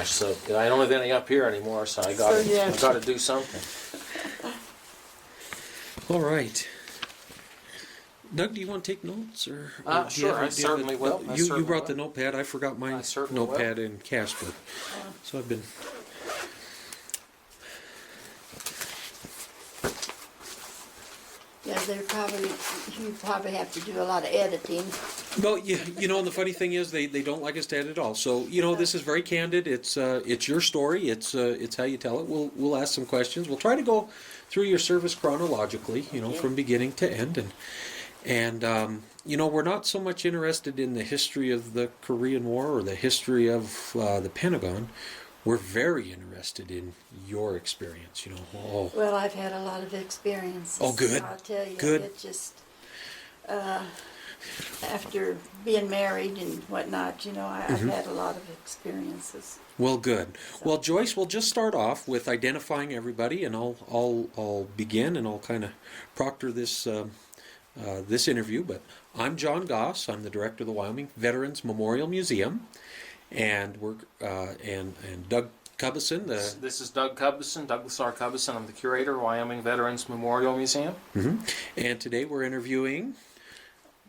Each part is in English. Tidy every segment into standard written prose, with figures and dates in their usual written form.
So I don't have any up here anymore, so I got to do something. All right. Doug, do you want to take notes, or Sure, I certainly will. You brought the notepad. I forgot my notepad in Casper, so I've been. Yeah, you probably have to do a lot of editing. Well, and the funny thing is, they don't like us to edit at all. So, this is very candid. It's your story. It's how you tell it. We'll ask some questions. We'll try to go through your service chronologically, from beginning to end, and we're not so much interested in the history of the Korean War or the history of the Pentagon. We're very interested in your experience, Well, I've had a lot of experiences. Oh, good. I'll tell you. Good. It just, after being married and whatnot, I've had a lot of experiences. Well, good. So. Well, Joyce, we'll just start off with identifying everybody, and I'll begin, and I'll kind of proctor this this interview. But I'm John Goss. I'm the director of the Wyoming Veterans Memorial Museum. And we're and Doug Cubison. This is Doug Cubison, Douglas R. Cubison. I'm the curator of Wyoming Veterans Memorial Museum. Mm-hmm. And today we're interviewing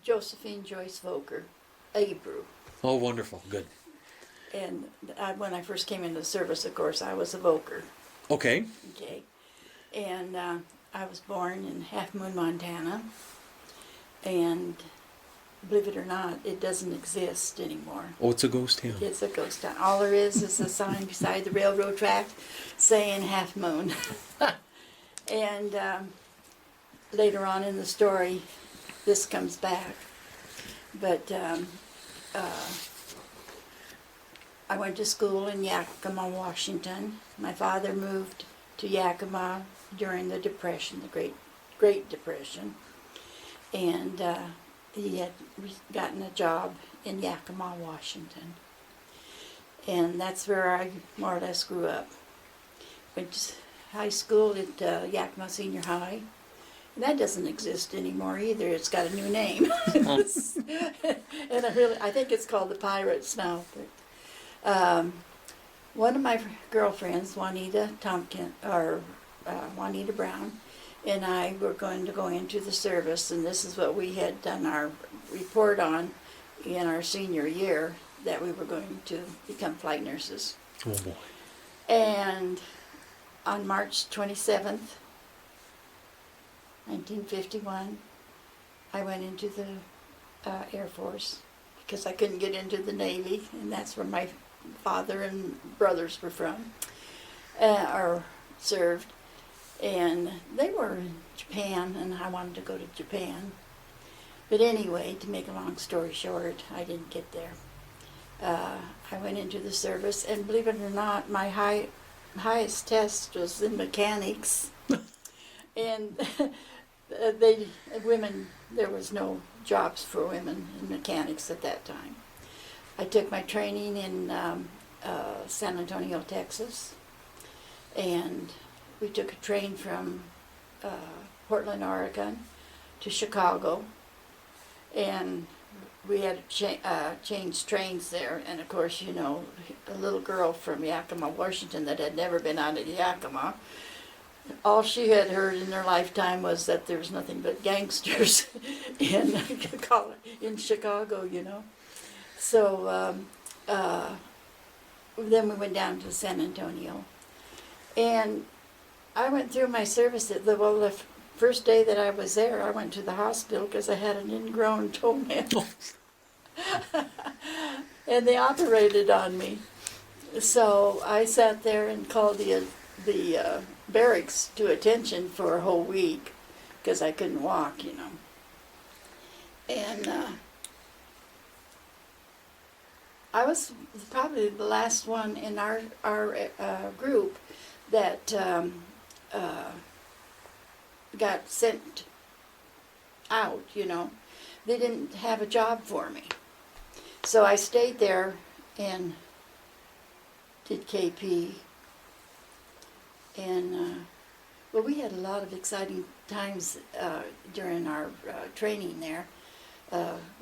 Josephine Joyce Volker, Abreu. Oh, wonderful, good. And when I first came into the service, of course, I was a Volker. Okay. Okay. And I was born in Half Moon, Montana. And believe it or not, it doesn't exist anymore. Oh, it's a ghost town. It's a ghost town. All there is a sign beside the railroad track saying Half Moon. And later on in the story, this comes back. But I went to school in Yakima, Washington. My father moved to Yakima during the Depression, the Great Depression. And he had gotten a job in Yakima, Washington. And that's where I more or less grew up. Went to high school at Yakima Senior High. And that doesn't exist anymore either. It's got a new name. And I think it's called the Pirates now. But, one of my girlfriends, Juanita Brown, and I were going to go into the service, and this is what we had done our report on in our senior year, that we were going to become flight nurses. Oh boy. And on March 27th, 1951, I went into the Air Force because I couldn't get into the Navy, and that's where my father and brothers were from, or served. And they were in Japan, and I wanted to go to Japan. But anyway, to make a long story short, I didn't get there. I went into the service, and believe it or not, my highest test was in mechanics. And there was no jobs for women in mechanics at that time. I took my training in San Antonio, Texas, and we took a train from Portland, Oregon to Chicago, and we had to change trains there. And of course, a little girl from Yakima, Washington that had never been out of Yakima, all she had heard in her lifetime was that there was nothing but gangsters in Chicago, So then we went down to San Antonio, and I went through my service. The first day that I was there, I went to the hospital because I had an ingrown toenail. And they operated on me. So I sat there and called the barracks to attention for a whole week because I couldn't walk, And I was probably the last one in our group that got sent out, They didn't have a job for me. So I stayed there and did KP. And, we had a lot of exciting times during our training there.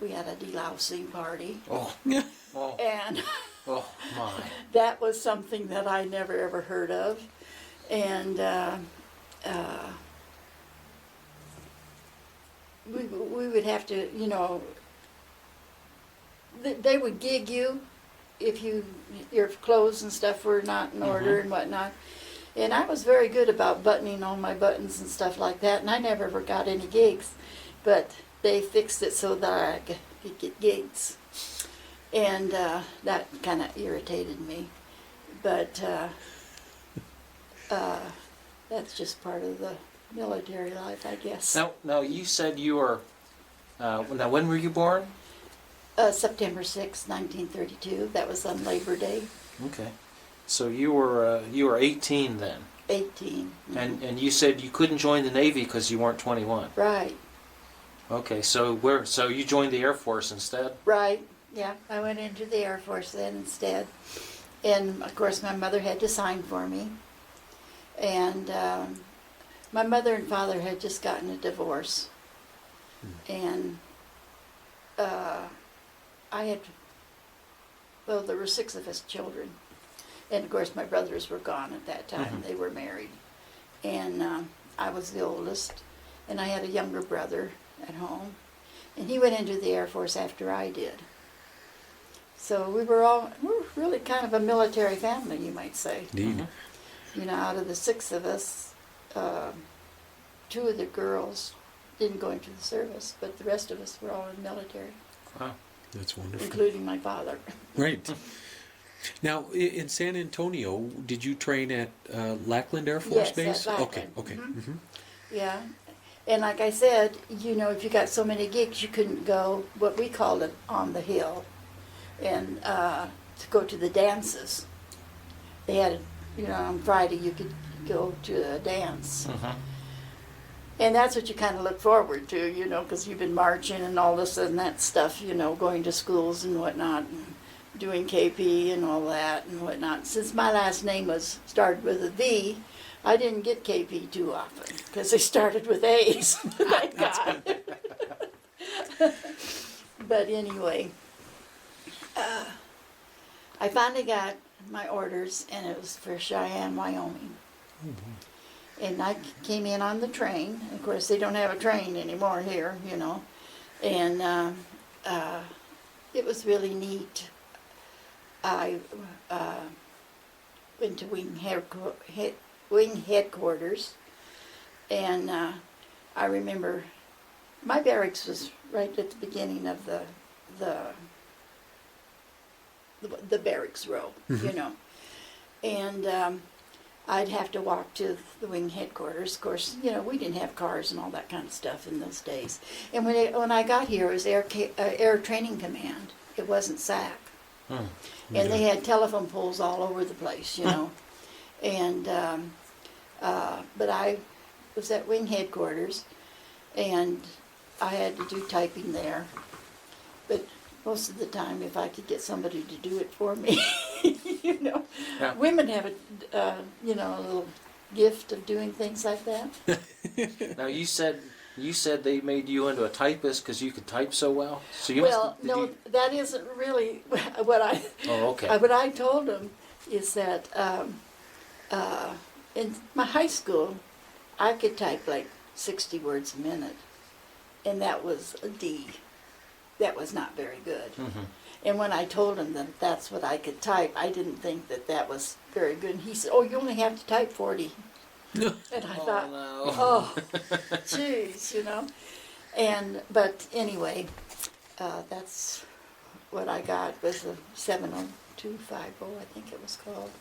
We had a delousing party. Oh, yeah. Oh. And Oh my. That was something that I never ever heard of. And we would have to, you know, they would gig you if your clothes and stuff were not in order and whatnot. And I was very good about buttoning all my buttons and stuff like that, and I never ever got any gigs. But they fixed it so that I could get gigs. And that kind of irritated me. But that's just part of the military life, I guess. Now you said you were. Now, when were you born? September 6, 1932. That was on Labor Day. Okay. So you were 18 then. 18. Mhm. And you said you couldn't join the Navy because you weren't 21. Right. Okay. So you joined the Air Force instead? Right. Yeah. I went into the Air Force then instead. And of course my mother had to sign for me. And my mother and father had just gotten a divorce. And there were 6 of us children. And of course my brothers were gone at that time. They were married. And I was the oldest. And I had a younger brother at home. And he went into the Air Force after I did. So we were really kind of a military family, you might say. Indeed. You know, out of the 6 of us, 2 of the girls didn't go into the service, but the rest of us were all in the military, Wow. That's wonderful. including my father. Right. Now, in San Antonio, did you train at Lackland Air Force Yes, Base? at Okay, Lackland. okay. Mhm. Mhm. Yeah. And like I said, you know, if you got so many gigs, you couldn't go, what we called it, on the hill, and to go to the dances. They had, you know, on Friday you could go to a dance. And that's what you kind of look forward to, you know, because you've been marching and all this and that stuff, you know, going to schools and whatnot, and doing KP and all that and whatnot. Since my last name started with a V, I didn't get KP too often because they started with A's. Thank God. But anyway, I finally got my orders, and it was for Cheyenne, Wyoming. And I came in on the train. Of course, they don't have a train anymore here, you know. And it was really neat. I went to wing headquarters, and I remember my barracks was right at the beginning of the barracks row, you know. And I'd have to walk to the wing headquarters. Of course, you know, we didn't have cars and all that kind of stuff in those days. And when I got here, it was Air Training Command. It wasn't SAC. And they had telephone poles all over the place, you know. And but I was at wing headquarters, and I had to do typing there. But most of the time, if I could get somebody to do it for me, you know, Yeah. women have a little gift of doing things like that. Now you said they made you into a typist because you could type so well. So you Well, must. no, that isn't really what I. Oh, okay. What I told them is that in my high school, I could type like 60 words a minute, and that was a D. That was not very good. And when I told him that that's what I could type, I didn't think that that was very good. And he said, "Oh, you only have to type 40." And I thought, no. "Oh, jeez," you know. But anyway, that's what I got was a 70250, I think it was called.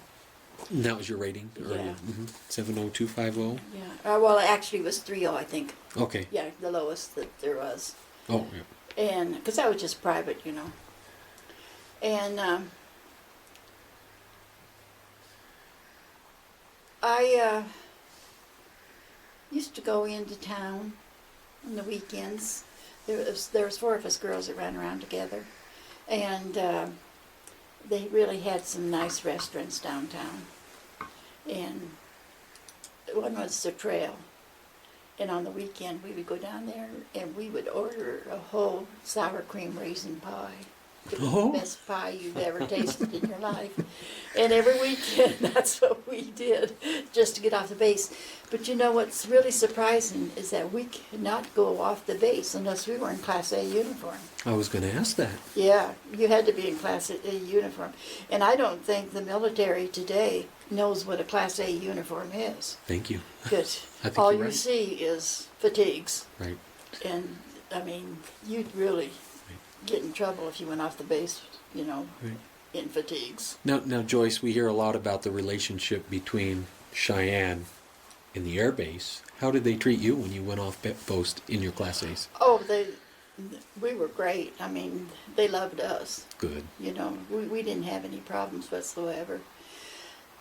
And that was your rating? Yeah. 70250? Yeah. Well, actually, it was 30, I think. Okay. Yeah, the lowest that there was. Oh, yeah. And because I was just private, you know. And I used to go into town on the weekends. There was 4 of us girls that ran around together, and they really had some nice restaurants downtown. And one was the Trail. And on the weekend, we would go down there and we would order a whole sour cream raisin pie. It was Oh. the best pie you've ever tasted in your life. And every weekend, that's what we did, just to get off the base. But you know what's really surprising is that we could not go off the base unless we were in Class A uniform. I was going to ask that. Yeah, you had to be in Class A uniform. And I don't think the military today knows what a Class A uniform is. Thank you. Because I think all you're you right. see is fatigues. Right. And, I mean, you'd really get in trouble if you went off the base, you know, Right. in fatigues. Now, Joyce, we hear a lot about the relationship between Cheyenne and the air base. How did they treat you when you went off post in your Class A's? Oh, we were great. I mean, they loved us. Good. You know, we didn't have any problems whatsoever.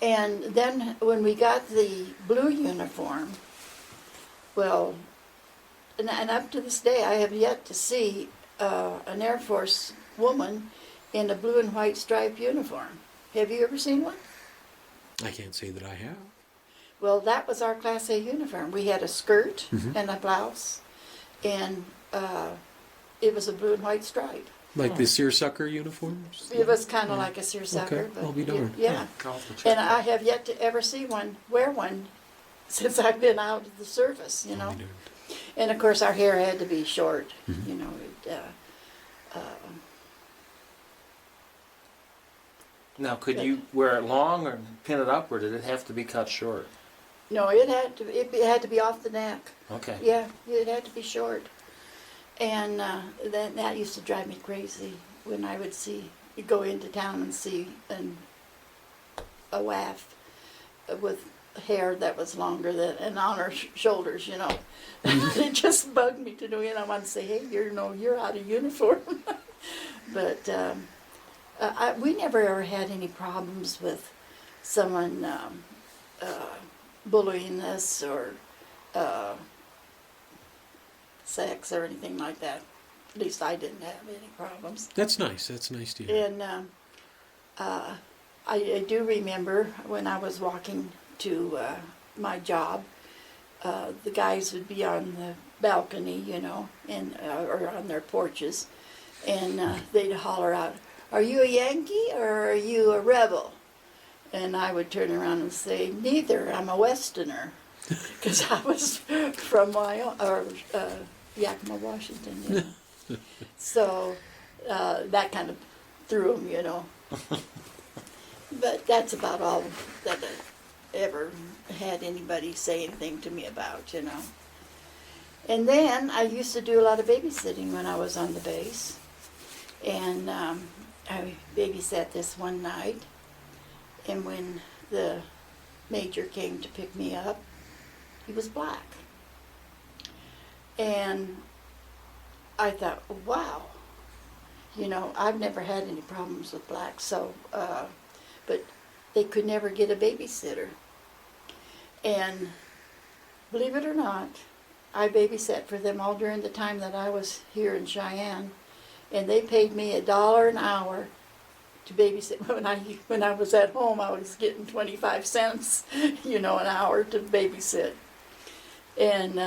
And then when we got the blue uniform, well, and up to this day, I have yet to see an Air Force woman in a blue and white striped uniform. Have you ever seen one? I can't say that I have. Well, that was our Class A uniform. We had a skirt Mhm. and a blouse, and it was a blue and white stripe. Like the seersucker uniforms? It was kind of like a seersucker. Okay, but I'll be darned. Yeah. Off the And check. I have yet to ever see wear one since I've been out of the service, you know. I'll be darned. And of course, our hair had to be short, Mhm. you know. Now, could you wear it long or pin it up, or did it have to be cut short? No, it had to be off the neck. Okay. Yeah, it had to be short. And then that used to drive me crazy when I would go into town and see a waif with hair that was longer than and on her shoulders, you know. It just bugged me to no end. I wanted to say, hey, you're out of uniform. But we never ever had any problems with someone bullying us or sex or anything like that. At least I didn't have any problems. That's nice. That's nice to hear. And I do remember when I was walking to my job, the guys would be on the balcony, you know, and or on their porches, and they'd holler out, "Are you a Yankee or are you a rebel?" And I would turn around and say, "Neither. I'm a Westerner," because I was from Yakima, Washington. You know? So that kind of threw them, you know. But that's about all that I ever had anybody say anything to me about, you know. And then I used to do a lot of babysitting when I was on the base. And I babysat this one night. And when the major came to pick me up, he was black. And I thought, wow, you know, I've never had any problems with blacks, so, but they could never get a babysitter. And believe it or not, I babysat for them all during the time that I was here in Cheyenne, and they paid me $1 an hour to babysit. When I was at home, I was getting 25 cents, you know, an hour to babysit. And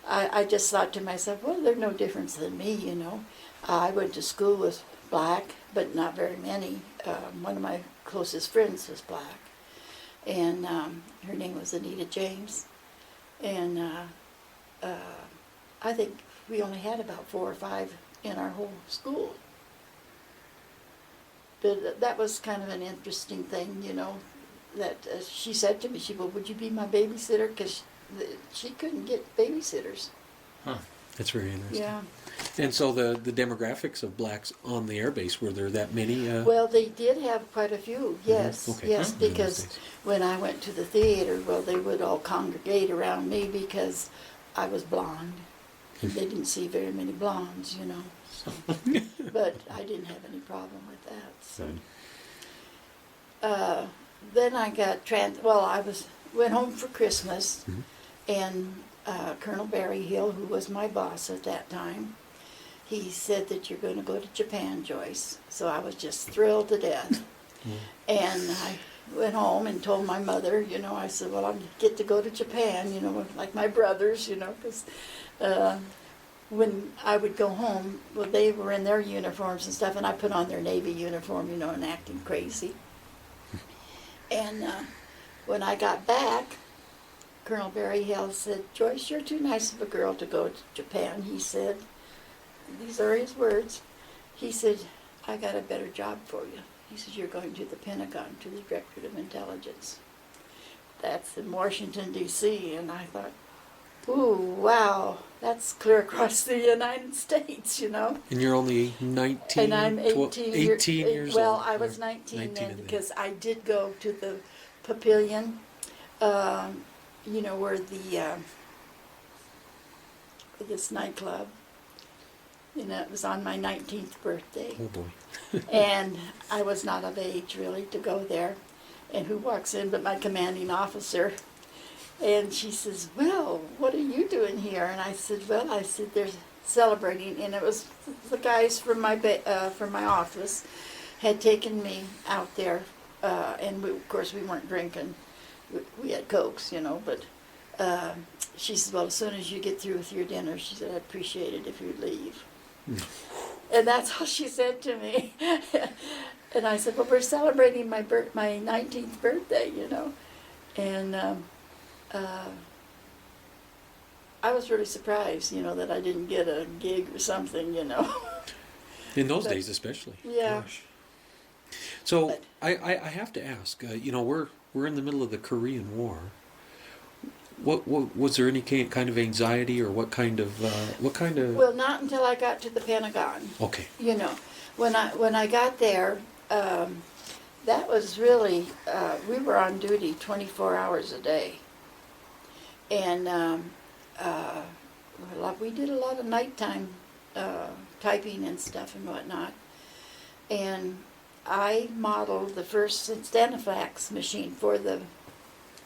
I just thought to myself, well, they're no different than me, you know. I went to school with black, but not very many. One of my closest friends was black, and her name was Anita James. And I think we only had about 4 or 5 in our whole school. But that was kind of an interesting thing, you know, that she said to me, she said, would you be my babysitter? Because she couldn't get babysitters. Huh. That's very interesting. Yeah. And so the demographics of blacks on the airbase, were there that many? Well, they did have quite a few, yes. Okay. Yes, Huh. because Nice. when I went to the theater, well, they would all congregate around me because I was blonde. And they didn't see very many blondes, you know. So. But I didn't have any problem with that. So. Then I got went home for Christmas, Mhm. and Colonel Barry Hill, who was my boss at that time, he said that you're going to go to Japan, Joyce. So I was just thrilled to death. And I went home and told my mother, you know, I said, well, I'll get to go to Japan, you know, like my brothers, you know, because when I would go home, well, they were in their uniforms and stuff, and I put on their Navy uniform, and acting crazy. And when I got back, Colonel Barry Hill said, "Joyce, you're too nice of a girl to go to Japan." He said, these are his words, he said, "I got a better job for you." He said, "You're going to the Pentagon, to the Directorate of Intelligence." That's in Washington, D.C., and I thought, ooh, wow, that's clear across the United States, And you're only 19? And I'm 18 years well, old. I was 19 then, then. because I did go to the Pavilion, where this nightclub, it was on my 19th birthday. Oh boy. And I was not of age, really, to go there. And who walks in but my commanding officer? And she says, "Well, what are you doing here?" And I said, they're celebrating. And it was the guys from my office had taken me out there. And of course, we weren't drinking. We had Cokes, but she said, "Well, as soon as you get through with your dinner," she said, "I'd appreciate it if you'd leave." And that's all she said to me. And I said, "Well, we're celebrating my 19th birthday, And I was really surprised, that I didn't get a gig or something, In those days, especially. Yeah. Gosh. So I have to ask. We're in the middle of the Korean War. What was there any kind of anxiety, or what kind of? Well, not until I got to the Pentagon. Okay. When I got there, that was really we were on duty 24 hours a day, and we did a lot of nighttime typing and stuff and whatnot, and I modeled the first Stanifax machine for the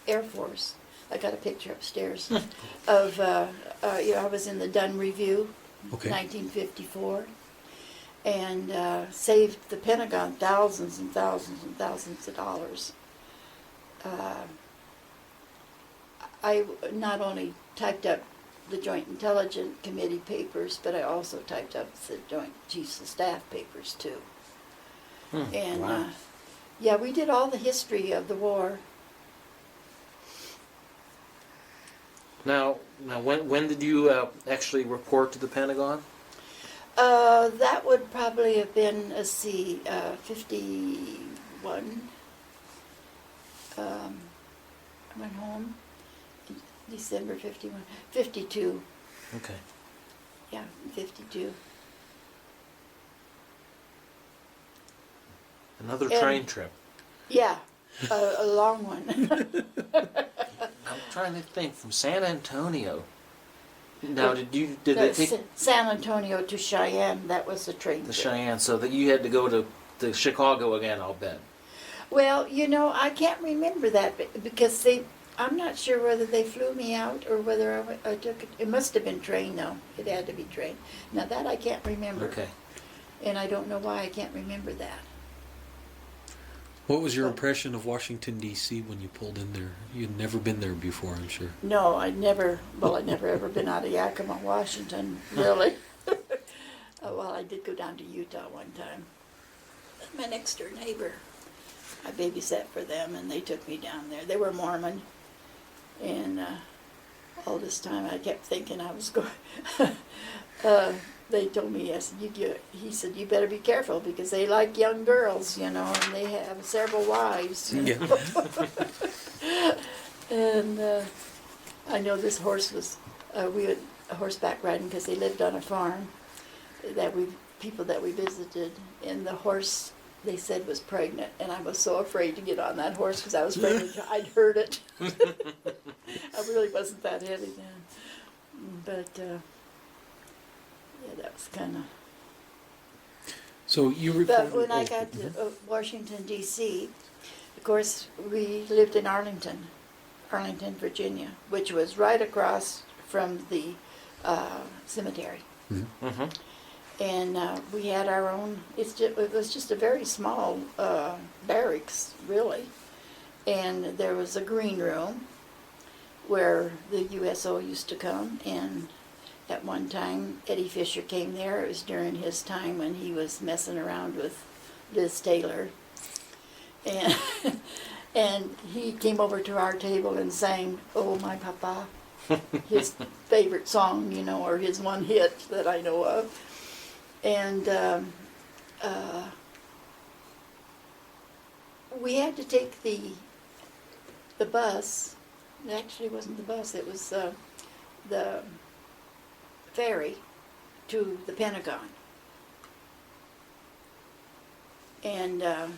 Air Force. I got a picture upstairs of, I was in the Dunn Review, Okay. 1954, and saved the Pentagon thousands and thousands and thousands of dollars. I not only typed up the Joint Intelligence Committee papers, but I also typed up the Joint Chiefs of Staff papers too. And wow. yeah, we did all the history of the war. Now, when did you actually report to the Pentagon? That would probably have been, 51. I went home in December 51. 52. Okay. Yeah, 52. Another And- train trip. Yeah, a long one. I'm trying to think. From San Antonio. Now, did they No, take San Antonio to Cheyenne, that was the train the trip. Cheyenne so that you had to go to Chicago again? I'll bet. Well, I can't remember that because I'm not sure whether they flew me out or whether I took it. It must have been train, though. It had to be train. Now, that I can't remember. Okay. And I don't know why I can't remember that. What was your impression of Washington, D.C. when you pulled in there? You'd never been there before, I'm sure. No, I'd never ever been out of Yakima, Washington, really. Well, I did go down to Utah one time. My next door neighbor, I babysat for them, and they took me down there. They were Mormon, and all this time I kept thinking I was going. They told me, yes, he said, "You better be careful because they like young girls, and they have several wives." Yeah. And I know this horse was, we went horseback riding because they lived on a farm people that we visited, and the horse, they said, was pregnant, and I was so afraid to get on that horse because I was afraid I'd hurt it. I really wasn't that heavy then. But, yeah, that was kind of... So you reported... But when I got to Washington, D.C., of course, we lived in Arlington, Virginia, which was right across from the cemetery. Mm-hmm. And we had our own, it was just a very small barracks, really. And there was a green room where the USO used to come and at one time. Eddie Fisher came there. It was during his time when he was messing around with Liz Taylor. And, and he came over to our table and sang, "Oh, My Papa," his favorite song, you know, or his one hit that I know of. And we had to take the bus. It actually wasn't the bus, it was the ferry to the Pentagon. And I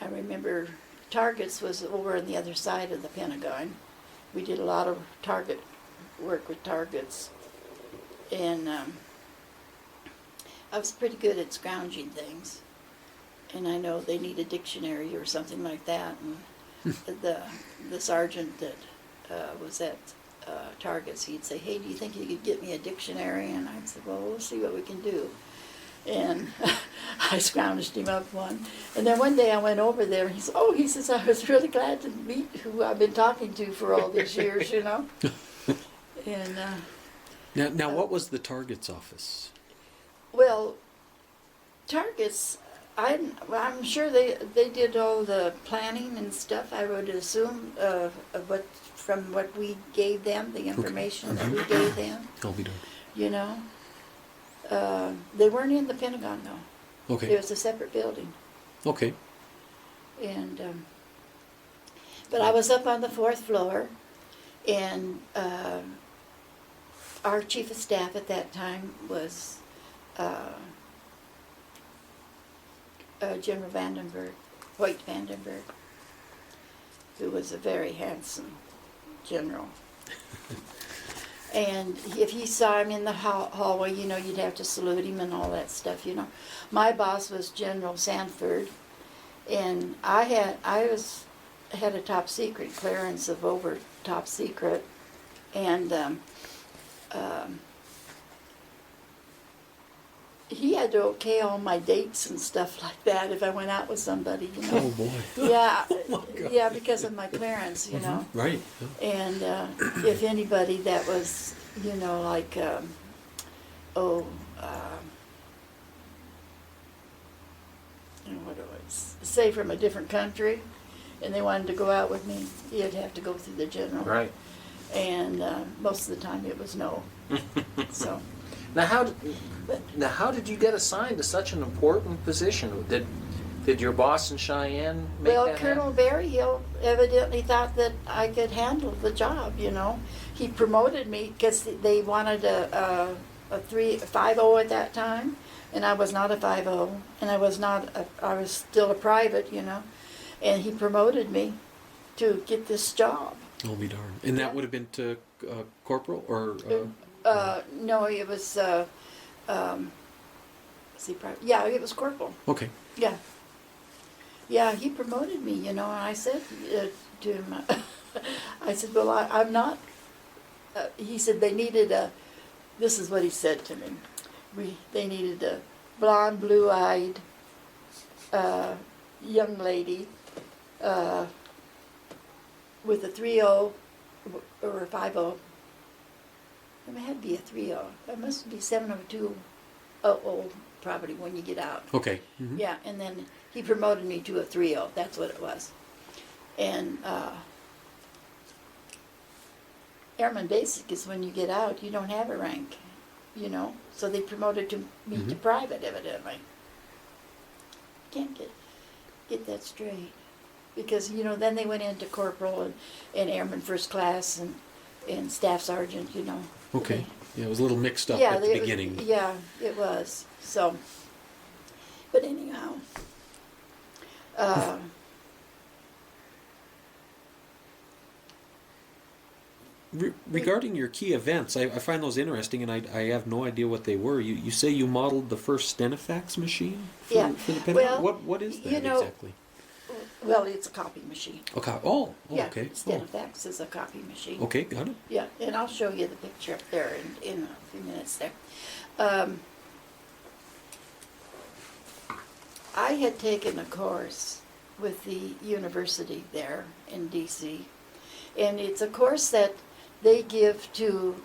remember Targets was over on the other side of the Pentagon. We did a lot of target work with targets. And I was pretty good at scrounging things. And I know they need a dictionary or something like that. And the sergeant that was at Targets, he'd say, "Hey, do you think you could get me a dictionary?" And I'd say, "Well, we'll see what we can do." And I scrounged him up one. And then one day I went over there, and he said, "Oh," he says, "I was really glad to meet who I've been talking to for all these years, you know." And Now, what was the Target's office? well, Targets, I'm sure they did all the planning and stuff. I would assume from what we gave them, the information that we gave them. I'll be done. You know, they weren't in the Pentagon though. Okay. It was a separate building. Okay. And but I was up on the 4th floor, and our chief of staff at that time was General White Vandenberg, who was a very handsome general. And if he saw him in the hallway, you know, you'd have to salute him and all that stuff, you know. My boss was General Sanford, and I had a top secret clearance of over top secret, and he had to okay all my dates and stuff like that if I went out with somebody, you know. Oh boy. Yeah, Oh my God. yeah, because of my clearance, you know. Right. And if anybody that was, you know, like, what do I say, from a different country, and they wanted to go out with me, you'd have to go through the general. Right. And most of the time it was no. So. Now how did you get assigned to such an important position? Did your boss in Cheyenne make Well, that Colonel happen? Berryhill evidently thought that I could handle the job, you know. He promoted me because they wanted a 5-0 at that time, and I was not a 5-0, and I was still a private, you know. And he promoted me to get this job. I'll be darned. And that would have been to corporal or? No, it was, yeah, it was corporal. Okay. Yeah. Yeah, he promoted me, you know, and I said to him, I said, well, I'm not, he said they needed this is what he said to me, they needed a blonde, blue-eyed young lady with a 3-0 or a 5-0. It had to be a 3-0. It must be 702 probably when you get out. Okay. Mm-hmm. Yeah, and then he promoted me to a 3-0. That's what it was. And Airman Basic is when you get out, you don't have a rank, you know. So they promoted me to private, evidently. Can't get that straight. Because, you know, then they went into corporal and airman first class and staff sergeant, you know. Okay. Yeah, it was a little mixed up Yeah, at the beginning. Yeah, it was. So, but anyhow, Regarding your key events, I find those interesting, and I have no idea what they were. You say you modeled the first Stenofax machine for, Yeah. for the Pentagon? Well, what is that you know, exactly? well, it's a copy machine. Okay. Yeah, Okay. Stenofax is a copy machine. Okay, got it. Yeah, and I'll show you the picture up there in a few minutes there. I had taken a course with the university there in D.C., and it's a course that they give to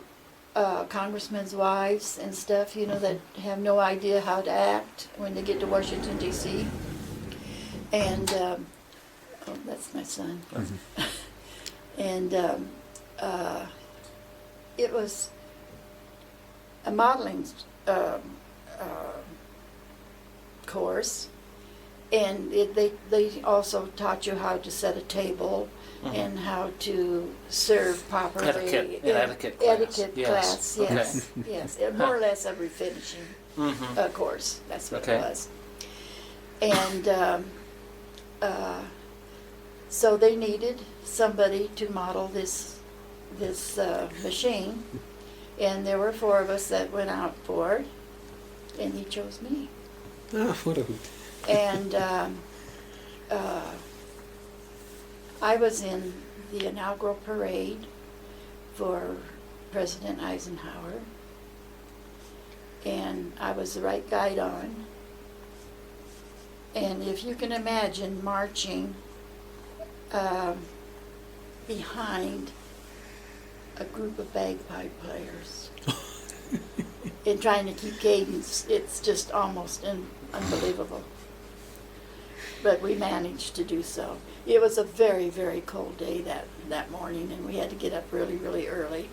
congressmen's wives and stuff, you know, that have no idea how to act when they get to Washington, D.C. And, oh, that's my son. And it was a modeling course, and they also taught you how to set a table and how to serve properly. Etiquette class. Etiquette class, yes. More or less a refinishing course. That's what it was. And so they needed somebody to model this machine, and there were 4 of us that went out for it, and he chose me. Oh, what a hoot. And I was in the inaugural parade for President Eisenhower, and I was the right guide on. And if you can imagine marching behind a group of bagpipe players and trying to keep cadence, it's just almost unbelievable. But we managed to do so. It was a very, very cold day that morning, and we had to get up really, really early.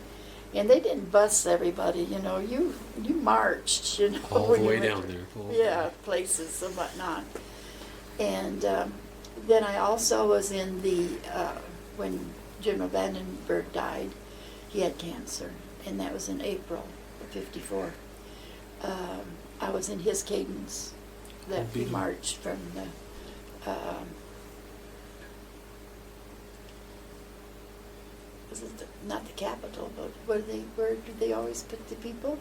And they didn't bus everybody, you know. You marched, you know. All the when you way went down to- there. Oh, Yeah, places and whatnot. And then I also was in the, when General Vandenberg died, he had cancer, and that was in April of '54. I was in his cadence that we marched from the, was it not the Capitol, but where do they always put the people?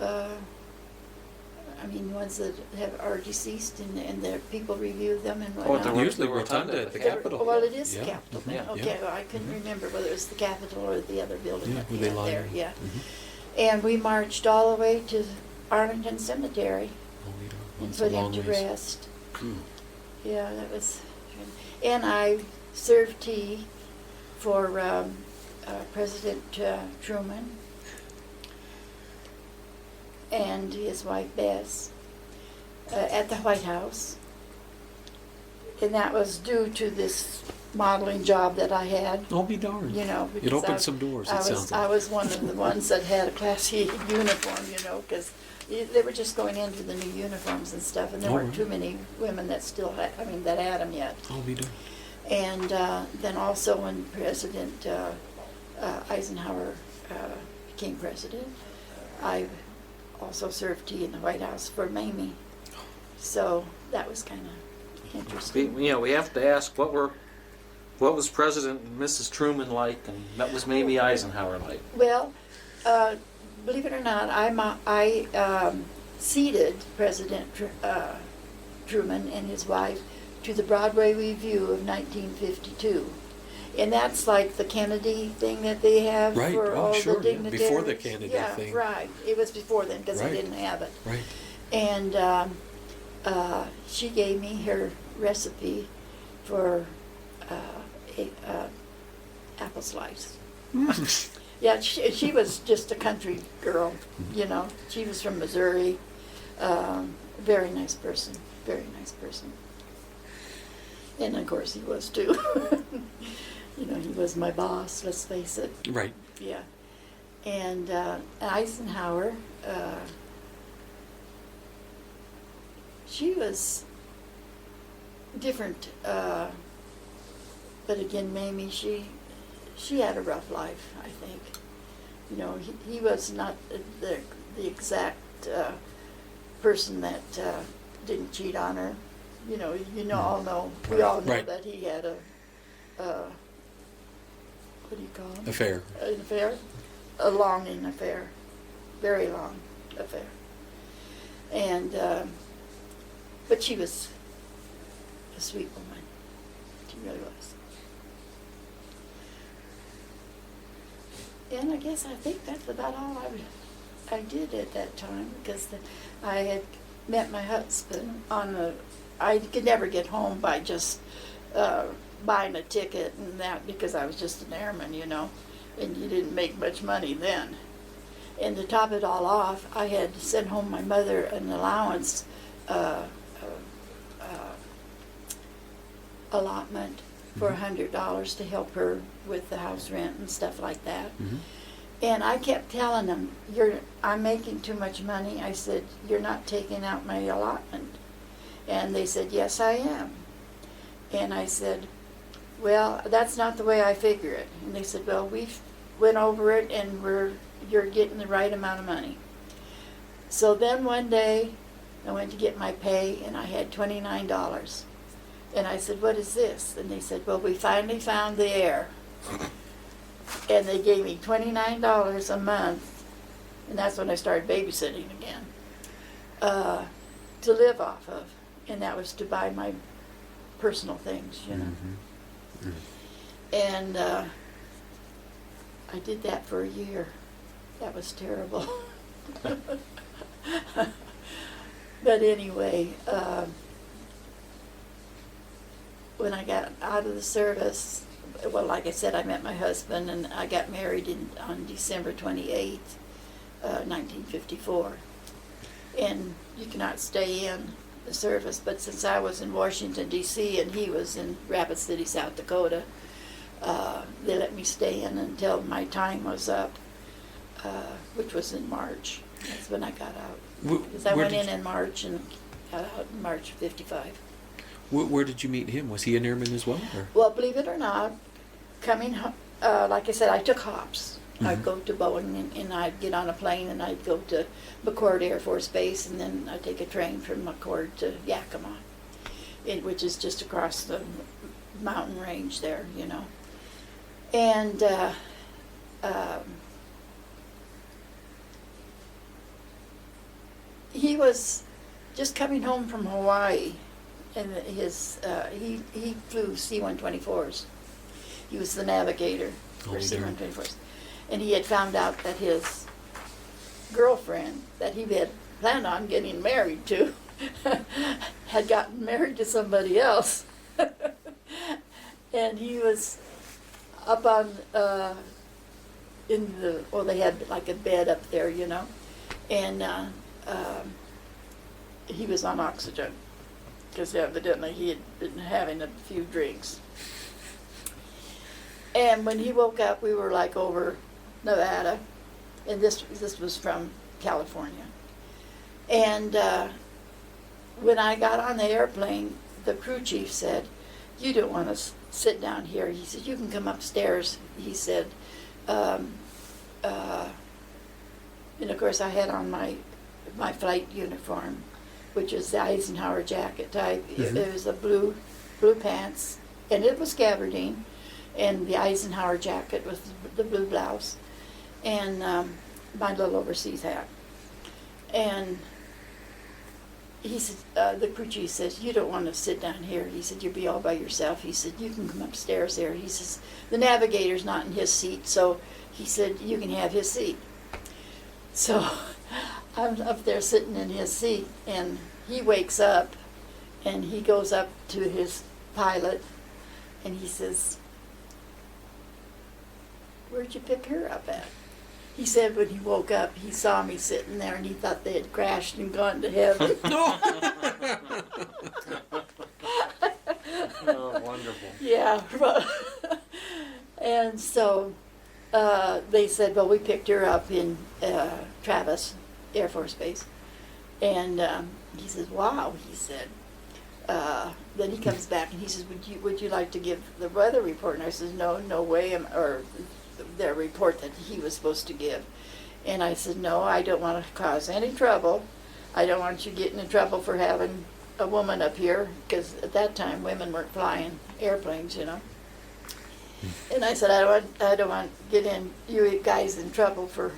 I mean, ones that are deceased and their people review them and whatnot. Usually Rotunda at the Capitol. Well, it is the Yeah. Capitol. Yeah. Okay, well, I couldn't remember whether it was the Capitol or the other building Yeah, that where they they had lie there, in. yeah. And we marched all the way to Arlington Cemetery and It's a put him long to ways. rest. Yeah, that was, and I served tea for President Truman and his wife Bess at the White House. And that was due to this modeling job that I had, I'll be darned. you know. It because opened some doors, it sounds like. I was one of the ones that had a Class E uniform, you know, because they were just going into the new uniforms and stuff, and there Oh, weren't right. too many women that still had, that had them yet. I'll be darned. And then also when President Eisenhower became president, I also served tea in the White House for Mamie. So that was kind of interesting. You know, we have to ask what was President and Mrs. Truman like, and what was Mamie Eisenhower like? Well, believe it or not, I seated President Truman and his wife to the Broadway Review of 1952. And that's like the Kennedy thing that they have Right. for Oh, all sure, the yeah. dignitaries. Before the Kennedy yeah, thing. Right. It was before then because I Right. didn't have it. Right. And she gave me her recipe for apple slice. Yeah, she was just a country girl, you know. She was from Missouri. Very nice person. Very nice person. And of course he was too. You know, he was my boss, let's face it. Right. Yeah. And Eisenhower, she was different. But again, Mamie, she had a rough life, I think. You know, he was not the exact person that didn't cheat on her. You know, all know, we all know Right. that he had a what do you call it? Affair. An affair, a longing affair, very long affair. And but she was a sweet woman. She really was. And I guess I think that's about all I did at that time, because I had met my husband I could never get home by just buying a ticket and that, because I was just an airman, you know, and you didn't make much money then. And to top it all off, I had to send home my mother an allowance allotment for $100 to help her with the house rent and stuff like that. Mhm. And I kept telling them, I'm making too much money. I said, you're not taking out my allotment. And they said, yes, I am. And I said, well, that's not the way I figure it. And they said, well, we went over it and you're getting the right amount of money. So then one day I went to get my pay and I had $29. And I said, what is this? And they said, well, we finally found the heir. And they gave me $29 a month, and that's when I started babysitting again, to live off of. And that was to buy my personal things, you know. Mm-hmm. And I did that for a year. That was terrible. But anyway, when I got out of the service, well, like I said, I met my husband and I got married on December 28th, 1954. And you cannot stay in the service, but since I was in Washington, D.C. and he was in Rapid City, South Dakota, they let me stay in until my time was up, which was in March. That's when I got out. Because I went in March and got out in March of 55. Where did you meet him? Was he an airman as well? Or? Well, believe it or not, coming, like I said, I took hops. I'd go to Boeing and I'd get on a plane and I'd go to McCord Air Force Base and then I'd take a train from McCord to Yakima, which is just across the mountain range there, you know. And he was just coming home from Hawaii, and he flew C-124s. He was the navigator for C-124s. And he had found out that his girlfriend that he had planned on getting married to had gotten married to somebody else. And he was up on, they had like a bed up there, you know, and he was on oxygen because evidently he had been having a few drinks. And when he woke up, we were like over Nevada, and this was from California. And when I got on the airplane, the crew chief said, "You don't want to sit down here." He said, "You can come upstairs." He said, and of course I had on my flight uniform, which is the Eisenhower jacket type. Mm-hmm. It was a blue pants, and it was gabardine, and the Eisenhower jacket with the blue blouse, and my little overseas hat. And he said, the crew chief says, "You don't want to sit down here." He said, "You'll be all by yourself." He said, "You can come upstairs there." He says, "The navigator's not in his seat," so he said, "You can have his seat." So I'm up there sitting in his seat, and he wakes up, and he goes up to his pilot, and he says, "Where'd you pick her up at?" He said when he woke up, he saw me sitting there, and he thought they had crashed and gone to heaven. Oh, wonderful. Yeah. And so they said, well, we picked her up in Travis Air Force Base. And he says, "Wow," he said. Then he comes back and he says, would you like to give the weather report? And I said, no way, or the report that he was supposed to give. And I said, "No, I don't want to cause any trouble. I don't want you getting in trouble for having a woman up here," because at that time women weren't flying airplanes, you know. And I said, I don't want getting you guys in trouble for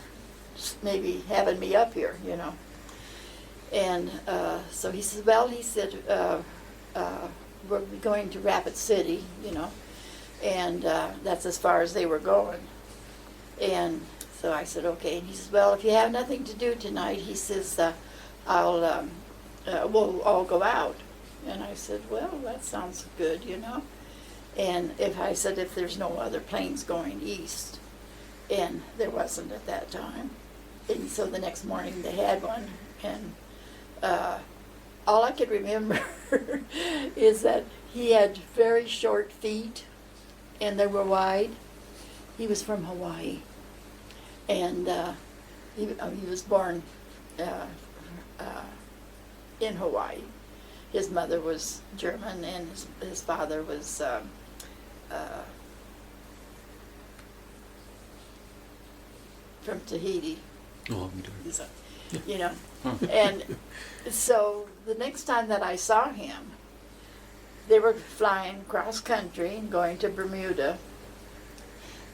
maybe having me up here, you know. And so he said, well, he said, we're going to Rapid City, you know, and that's as far as they were going. And so I said, okay. And he says, well, if you have nothing to do tonight, he says, we'll all go out. And I said, well, that sounds good, you know. And if there's no other planes going east, and there wasn't at that time, and so the next morning they had one, and all I could remember is that he had very short feet, and they were wide. He was from Hawaii, and he was born in Hawaii. His mother was German, and his father was from Tahiti. Oh, I'm doing. So, you know, and so the next time that I saw him, they were flying cross country and going to Bermuda,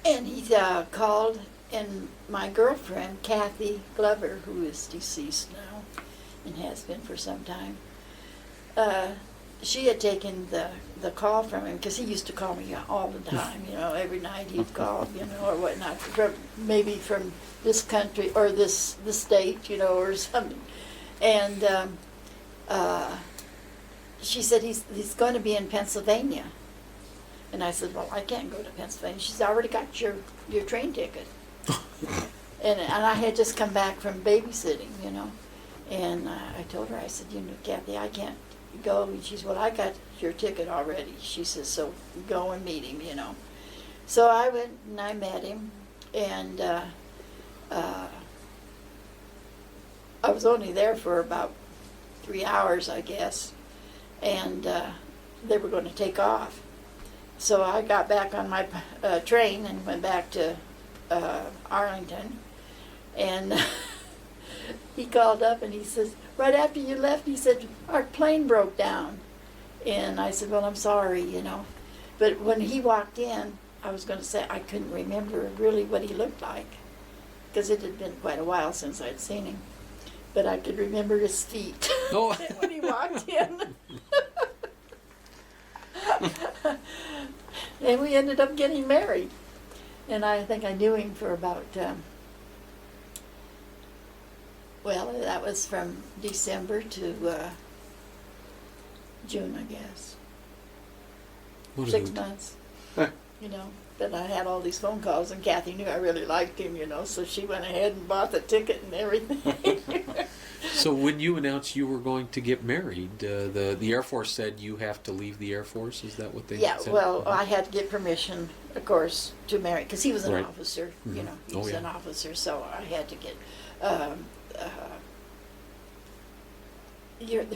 and he called, and my girlfriend, Kathy Glover, who is deceased now and has been for some time, she had taken the call from him, because he used to call me all the time, you know, every night he'd call, you know, or whatnot, maybe from this country or this state, you know, or something. And she said, he's going to be in Pennsylvania. And I said, well, I can't go to Pennsylvania. She's already got your train ticket. and I had just come back from babysitting, you know. And I told her, I said, you know, Kathy, I can't go. And she said, well, I got your ticket already. She says, so go and meet him, you know. So I went and I met him, and I was only there for about 3 hours, I guess, and they were going to take off. So I got back on my train and went back to Arlington, and he called up and he says, right after you left, he said, our plane broke down. And I said, well, I'm sorry, you know. But when he walked in, I was going to say I couldn't remember really what he looked like, because it had been quite a while since I'd seen him. But I could remember his feet Oh. when he walked in. And we ended up getting married. And I think I knew him for about, well, that was from December to June, I guess. What a 6 hoot. months, you know. But I had all these phone calls, and Kathy knew I really liked him, you know, so she went ahead and bought the ticket and everything. So when you announced you were going to get married, the Air Force said you have to leave the Air Force. Is that what they Yeah, said? well, I had to get permission, of course, to marry, because he was an Right. officer, you Mhm. know, he Oh, was yeah. an officer, so I had to get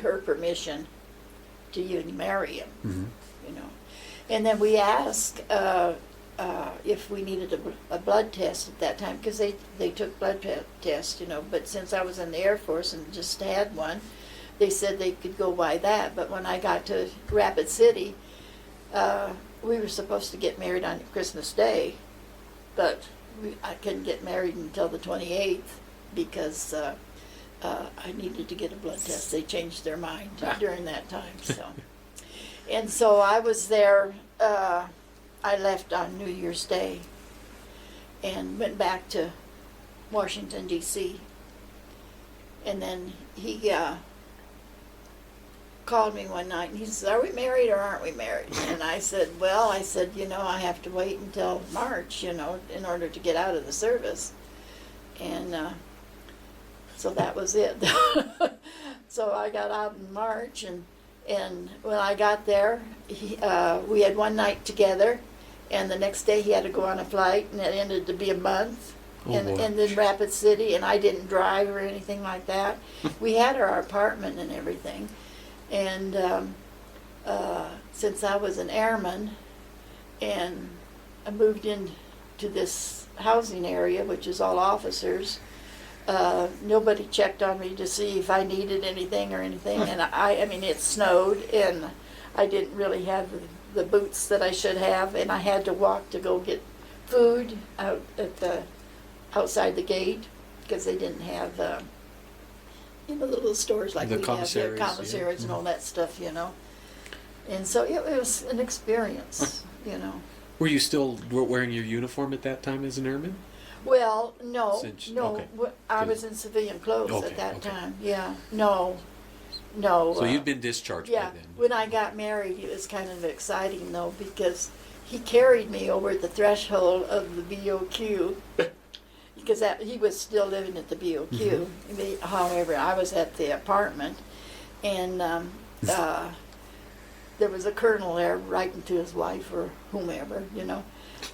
her permission to even marry him, Mhm. you know. And then we asked if we needed a blood test at that time, because they took blood tests, you know, but since I was in the Air Force and just had one, they said they could go by that. But when I got to Rapid City, we were supposed to get married on Christmas Day, but I couldn't get married until the 28th because I needed to get a blood test. They changed their mind during that time. So, and so I was there. I left on New Year's Day and went back to Washington, D.C. And then he called me one night and he said, are we married or aren't we married? And I said, well, you know, I have to wait until March, you know, in order to get out of the service. And so that was it. So I got out in March, and when I got there, we had one night together, and the next day he had to go on a flight, and it ended to be a month. Oh, and boy. then Rapid City, and I didn't drive or anything like that. We had our apartment and everything. And since I was an airman, and I moved into this housing area, which is all officers, nobody checked on me to see if I needed anything or anything. And I mean, it snowed, and I didn't really have the boots that I should have, and I had to walk to go get food out at outside the gate, because they didn't have you know, the little stores like The we have here, commissaries, yeah. commissaries and all that stuff, you know. And so it was an experience, you know. Were you still wearing your uniform at that time as an airman? Well, no, Since- no. okay. I was in civilian clothes Okay, at that okay. time. Yeah, no. So you'd been discharged Yeah, by then. when I got married, it was kind of exciting though, because he carried me over the threshold of the BOQ, because he was still living at the BOQ. However, I was at the apartment, and there was a colonel there writing to his wife or whomever,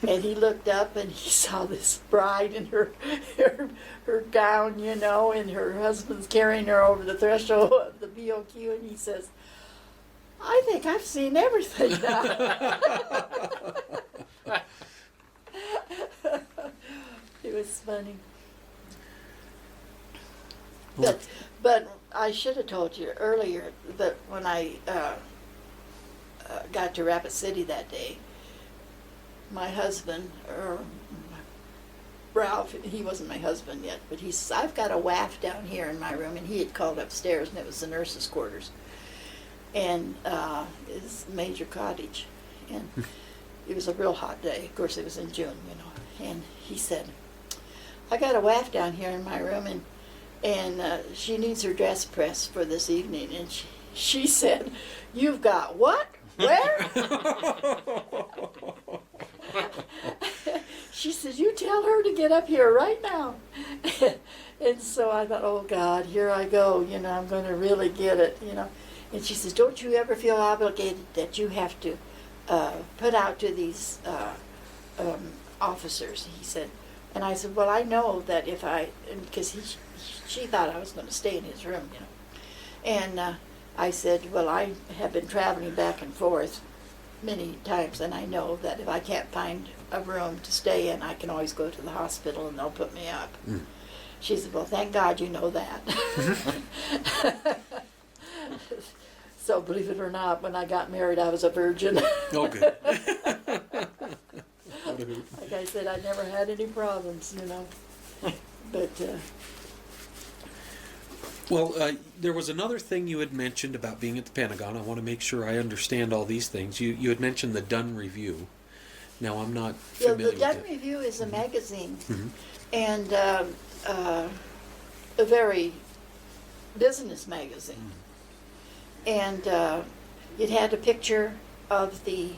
and he looked up and he saw this bride in her gown, and her husband's carrying her over the threshold of the BOQ, and he says, "I think I've seen everything now." It was funny. But I should have told you earlier that when I got to Rapid City that day, my husband, or Ralph, he wasn't my husband yet, but he says, "I've got a waft down here in my room," and he had called upstairs, and it was the nurses' quarters, and it's a major cottage, and it was a real hot day. Of course, it was in June, and he said, "I got a waft down here in my room, and she needs her dress pressed for this evening," and she said, "You've got what? Where?" She says, "You tell her to get up here right now." And so I thought, oh God, here I go, I'm going to really get it, And she says, "Don't you ever feel obligated that you have to put out to these officers?" He said. And I said, "Well, I know that if because she thought I was going to stay in his room, And I said, "Well, I have been traveling back and forth many times, and I know that if I can't find a room to stay in, I can always go to the hospital and they'll put me up." She said, "Well, thank God you know that." So believe it or not, when I got married, I was a virgin. Oh, good. Like I said, I never had any problems, But Well, there was another thing you had mentioned about being at the Pentagon. I want to make sure I understand all these things. You had mentioned the Dunn Review. Now, I'm not familiar the Dunn with it. Review is a magazine, Mhm. and a very business magazine. And it had a picture of the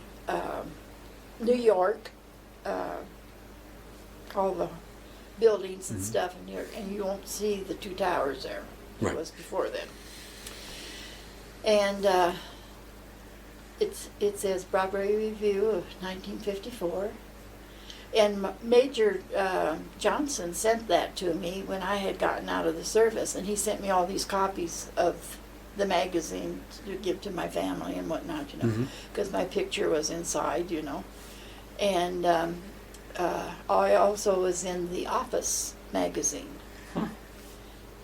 New York, all the buildings and stuff, and you won't see the two towers there. Right. It was before then. And it says Abreu Review of 1954. And Major Johnson sent that to me when I had gotten out of the service, and he sent me all these copies of the magazine to give to my family and whatnot, because my picture was inside, And I also was in the Office magazine,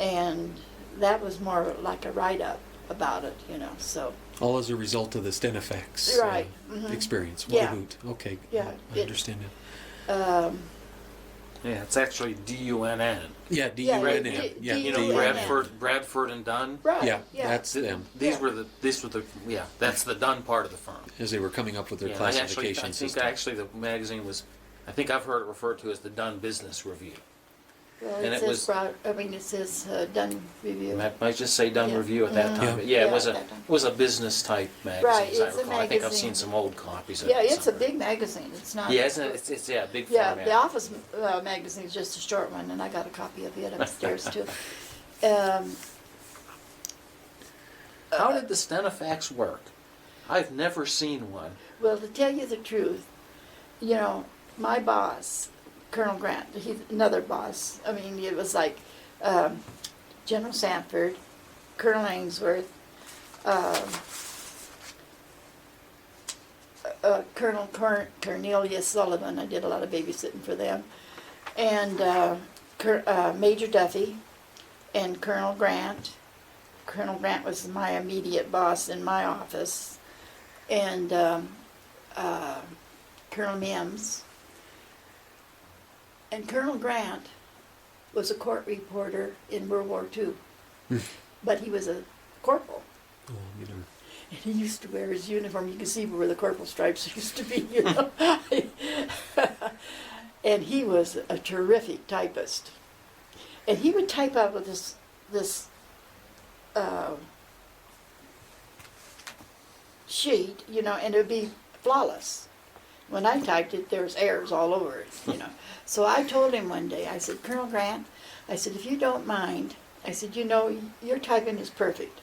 and that was more like a write-up about it, so. All as a result of the Stenifex Right. experience. What a Yeah. hoot. Okay. Yeah, I understand it. Yeah, it's actually DUNN. Yeah, DUNN. Yeah, DUNN. Bradford and Dunn. Right, Yeah, that's them. These were the that's the Dunn part of the firm. As they were coming up with their Yeah, classification I think system. actually the magazine was, I think I've heard it referred to as the Dunn Business Review. Well, And it it says, it says Dunn Review. It might just say Dunn Yeah. Review at that Mhm. time. Yeah. But yeah, Yeah, it at that time. was a business type magazine, Right, as I it's a recall. I think I've magazine. seen some old copies of Yeah, it. it's a somewhere. big magazine. It's not. Yeah, isn't it? It's a big Yeah, format. the Office magazine is just a short one, and I got a copy of it upstairs too. How did the Stenofax work? I've never seen one. Well, to tell you the truth, my boss, Colonel Grant, he's another boss. I mean, it was like General Sanford, Colonel Ainsworth, Colonel Cornelius Sullivan. I did a lot of babysitting for them, and Major Duffy, and Colonel Grant. Colonel Grant was my immediate boss in my office, and Colonel Mims. And Colonel Grant was a court reporter in World War II, but he was a corporal. Oh, And he used to wear his uniform. You can see where the corporal stripes used to be, And he was a terrific typist. And he would type out with this sheet, and it would be flawless. When I typed it, there's errors all over it, you know. So I told him one day, I said, Colonel Grant, I said, if you don't mind, I said, you know, your typing is perfect.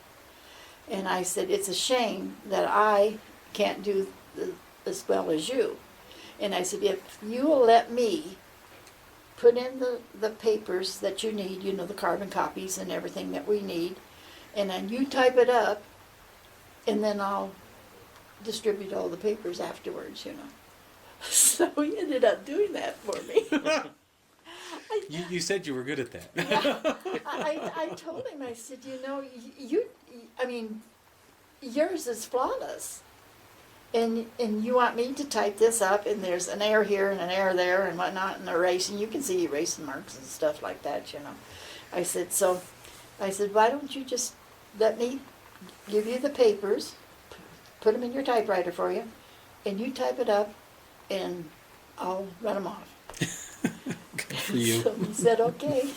And I said, it's a shame that I can't do as well as you. And I said, if you will let me put in the papers that you need, you know, the carbon copies and everything that we need, and then you type it up, and then I'll distribute all the papers afterwards, you know. So he ended up doing that for me. You said you were good at that. I told him, I said, you know, I mean, yours is flawless. And you want me to type this up, and there's an error here and an error there and whatnot, and erasing. You can see erasing marks and stuff like that, you know. I said, why don't you just let me give you the papers, put them in your typewriter for you, and you type it up, and I'll run them off. Good for you. So he said, okay.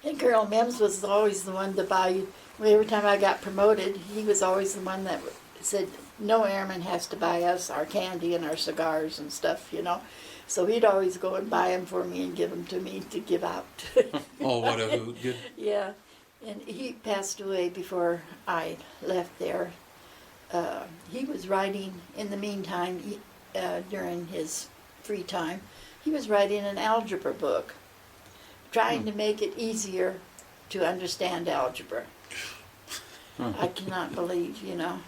And Colonel Mims was always the one to buy. Every time I got promoted, he was always the one that said, no airman has to buy us our candy and our cigars and stuff, you know. So he'd always go and buy them for me and give them to me to give out. Oh, what a hoot. Good. Yeah, and he passed away before I left there. He was writing, in the meantime, during his free time, he was writing an algebra book, trying to make it easier to understand algebra. I cannot believe, you know.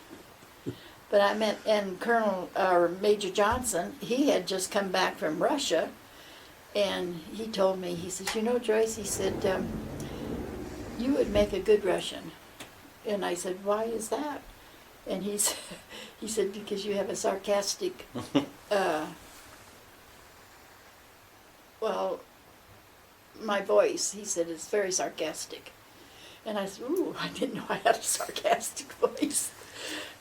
But I meant, and Major Johnson, he had just come back from Russia, and he told me, he says, you know, Joyce, he said, you would make a good Russian. And I said, why is that? And he said, because you have a sarcastic, well, my voice, he said, is very sarcastic. And I said, ooh, I didn't know I had a sarcastic voice.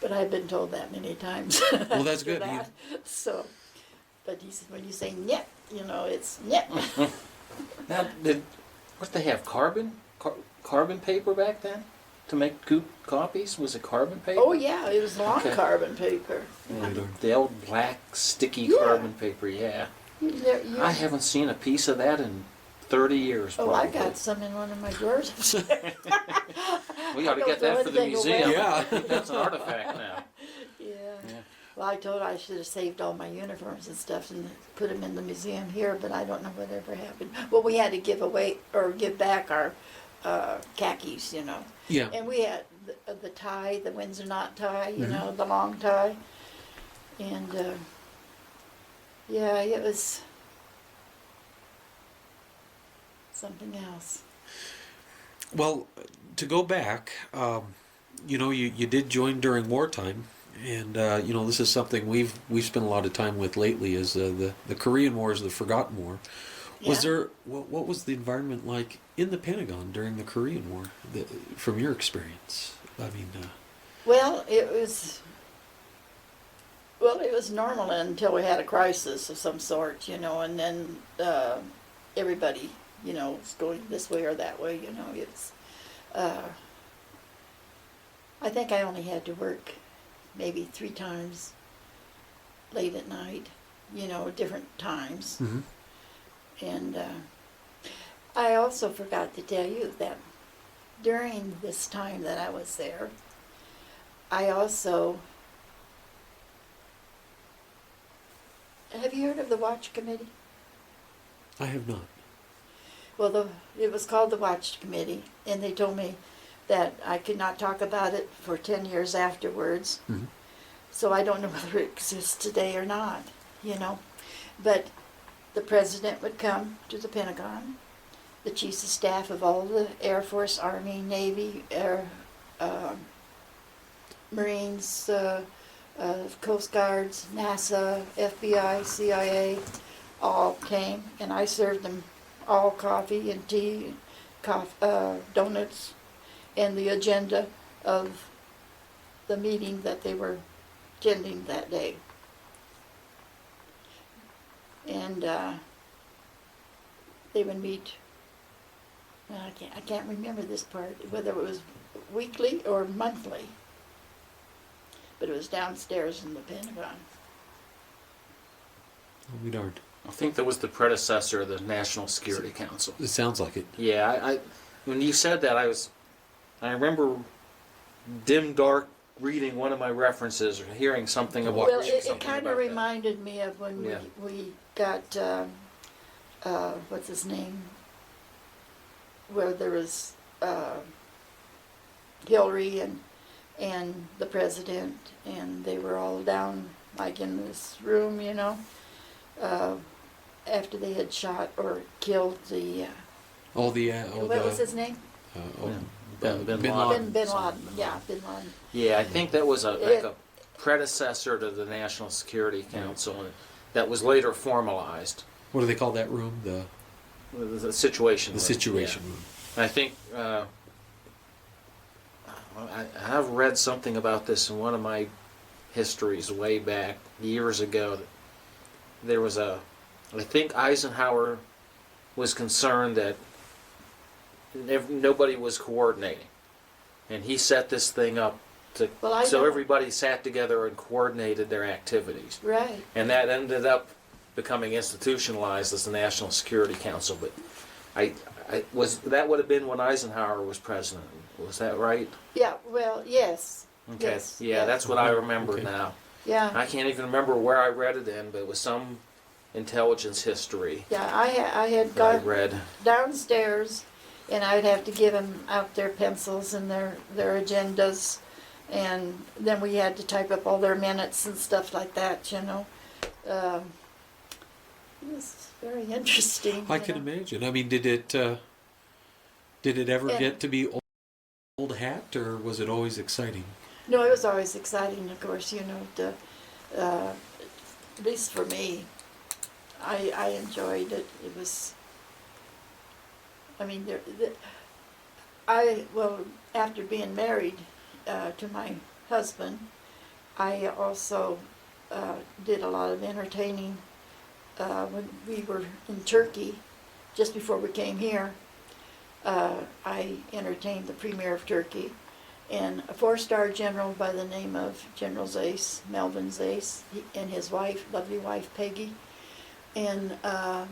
But I've been told that many times. Well, that's after good. that. So, but he said, when you say "nyet," you know, it's "nyet." Now, what they have, carbon paper back then? To make copies? Was it carbon paper? Oh, yeah, it was long Okay. carbon paper. Yeah, the old black sticky Yeah. carbon paper, yeah. I haven't seen a piece of that in 30 years, Oh, probably. I got some in one of my drawers. We ought to I get don't that throw for the anything away. museum. Yeah. I think that's an artifact now. Yeah. Yeah. Well, I told her I should have saved all my uniforms and stuff and put them in the museum here, but I don't know whatever happened. Well, we had to give away or give back our khakis, you know. Yeah. And we had the tie, the Windsor knot tie, you Mhm. know, the long tie. And yeah, it was something else. Well, to go back, you know, you did join during wartime, and you know, this is something we've spent a lot of time with lately. Is the Korean War is the forgotten war. Was Yeah. there what was the environment like in the Pentagon during the Korean War, from your experience? I mean, Well, it was normal until we had a crisis of some sort, you know, and then everybody, you know, was going this way or that way, you know. It's I think I only had to work maybe 3 times late at night, you know, different times. mhm. And I also forgot to tell you that during this time that I was there, I also, have you heard of the Watch Committee? I have not. Well, it was called the Watch Committee, and they told me that I could not talk about it for 10 years afterwards. Mhm. So I don't know whether it exists today or not, you know. But the president would come to the Pentagon, the chiefs of staff of all the Air Force, Army, Navy, Air, Marines, Coast Guards, NASA, FBI, CIA, all came, and I served them all coffee and tea, donuts, and the agenda of the meeting that they were attending that day. And they would meet, I can't remember this part, whether it was weekly or monthly. but it was downstairs in the Pentagon. I'll be darned. I think that was the predecessor of the National Security Council. It sounds like it. Yeah, I when you said that, I remember dim dark reading one of my references or hearing something about. Well, something it kind about of that. reminded me of when Yeah. we got, what's his name? Where there was Hillary and the president, and they were all down like in this room, you know, after they had shot or killed the, What was his name? Bin Bin Laden. Laden, yeah, Bin Laden. Yeah, I think that was like It- a predecessor to the National Security Council, and that was later formalized. What do they call that room? The Situation The Room, Situation yeah. Room. I think I have read something about this in one of my histories way back years ago. There was I think Eisenhower was concerned that nobody was coordinating, and he set this thing up Well, I so know- everybody sat together and coordinated their activities, Right. and that ended up becoming institutionalized as the National Security Council. But that would have been when Eisenhower was president. Was that right? Yeah, well, yes. Okay. Yes. Yeah, that's what I remember Okay. now. Yeah. I can't even remember where I read it in, but it was some intelligence history Yeah, I had that I gone read. downstairs, and I'd have to give them out their pencils and their agendas, and then we had to type up all their minutes and stuff like that, you know. It was very interesting. I you can know. imagine. I mean, did it ever Yeah. get to be old hat, or was it always exciting? No, it was always exciting, of course, you know, at least for me. I enjoyed it. It was, I mean, after being married to my husband, I also did a lot of entertaining when we were in Turkey, just before we came here. I entertained the Premier of Turkey, and a 4-star general by the name of General Zais, Melvin Zais, and his wife, lovely wife Peggy, and the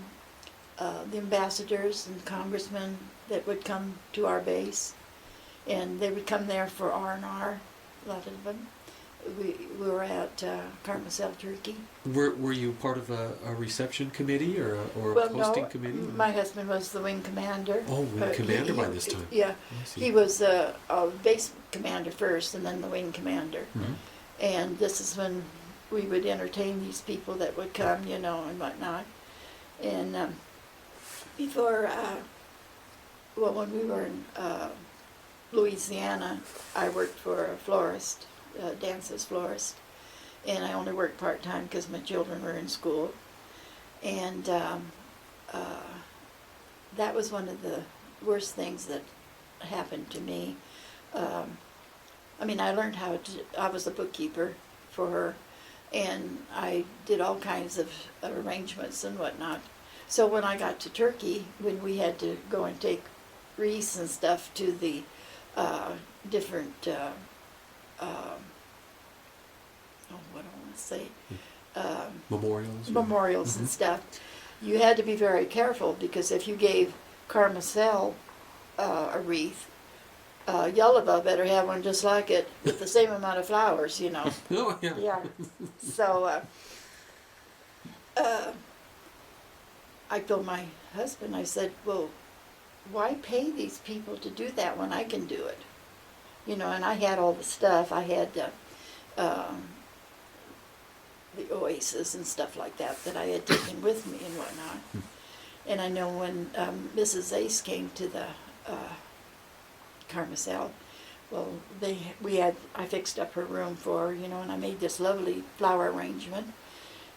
ambassadors and congressmen that would come to our base, and they would come there for R&R, a lot of them. We were at Carmicel, Turkey. Were you part of a reception committee or a Well, hosting no, committee? my husband was the wing commander. Oh, wing commander by this time. Yeah, I see. he was a base commander first, and then the wing commander. Mhm. And this is when we would entertain these people that would come, you know, and whatnot. And before, when we were in Louisiana, I worked for a florist, Dance's florist, and I only worked part-time because my children were in school. And that was one of the worst things that happened to me. I mean, I learned I was a bookkeeper for her, and I did all kinds of arrangements and whatnot. So when I got to Turkey, when we had to go and take wreaths and stuff to the different, what do I want to say? Memorials? Memorials and stuff, you had to be very careful, because if you gave Carmicel a wreath, Yalova better have one just like it with the same amount of flowers, you know. Oh, yeah. Yeah. So I told my husband, I said, well, why pay these people to do that when I can do it? You know, and I had all the stuff. I had the Oasis and stuff like that I had taken with me and whatnot. And I know when Mrs. Ace came to the Carmicel, well, I fixed up her room for her, you know, and I made this lovely flower arrangement.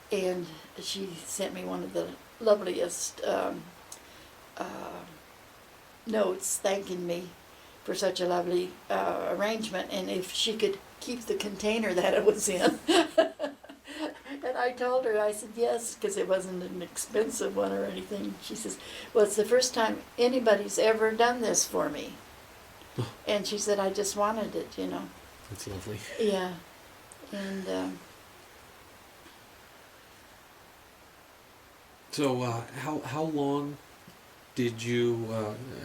And she sent me one of the loveliest notes thanking me for such a lovely arrangement, and if she could keep the container that it was in. And I told her, I said yes, because it wasn't an expensive one or anything. She says, well, it's the first time anybody's ever done this for me. And she said, I just wanted it, you know. That's lovely. Yeah. And So, how long did you?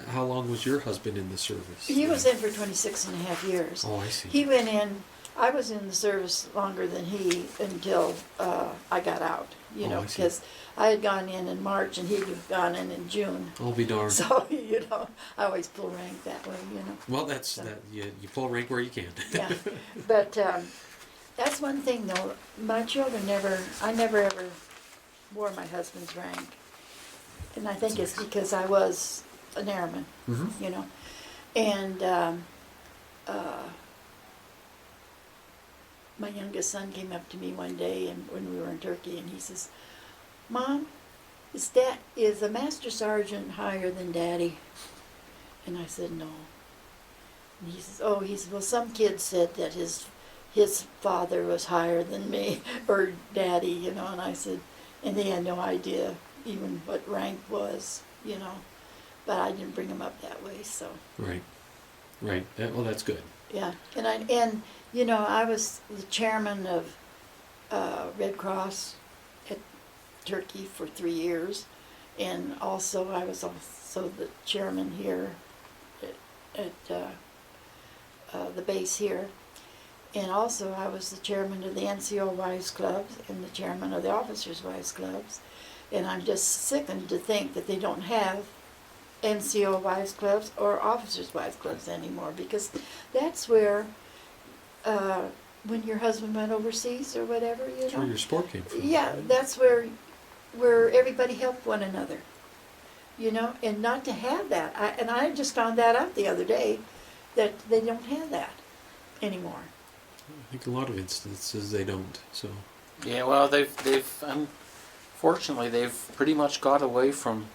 How long was your husband in the service? he was in for 26 and a half years. Oh, I see. He went in, I was in the service longer than he until I got out, you Oh, know, I see. because I had gone in March and he'd gone in June. I'll be darned. So, you know, I always pull rank that way, you know. Well, that's that. You pull rank where you can. Yeah, but that's one thing though, my children I never ever wore my husband's rank. And I think it's because I was an airman, Mm-hmm. you know. And my youngest son came up to me one day and when we were in Turkey and he says, "Mom, is a master sergeant higher than Daddy?" And I said, "No." And he says, "Well, some kid said that his father was higher than me or Daddy, you know." And I said, and they had no idea even what rank was, you know. But I didn't bring him up that way, so Right. Right. Well, that's good. yeah. And you know, I was the chairman of Red Cross at Turkey for 3 years, and also I was also the chairman here at the base here, and also I was the chairman of the NCO Wives Clubs and the chairman of the Officers Wives Clubs, and I'm just sickened to think that they don't have NCO Wives Clubs or Officers Wives Clubs anymore, because that's where when your husband went overseas or whatever, you That's where know. your sport came from. Yeah, that's where everybody helped one another, you know, and not to have that. I just found that out the other day, that they don't have that anymore. I think a lot of instances they don't. So. Yeah, well, they've unfortunately they've pretty much got away from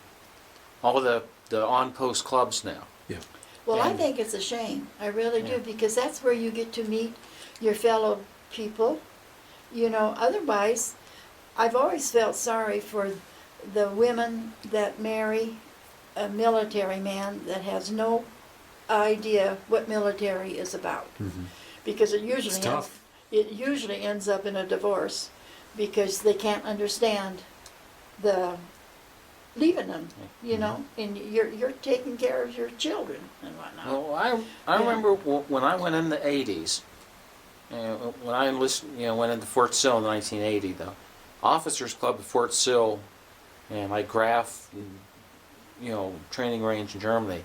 all the on-post clubs now. Yeah. Well, I And- think it's a shame. I really Yeah. do, because that's where you get to meet your fellow people. You know, otherwise, I've always felt sorry for the women that marry a military man that has no idea what military is about, Mm-hmm. because It's tough. it usually ends up in a divorce because they can't understand the leaving them, you know, and you're taking care of your children and whatnot. Well, I Yeah. remember when I went in the 80s, when I enlisted, went into Fort Sill in 1980, the Officers Club at Fort Sill and my Graf, training range in Germany,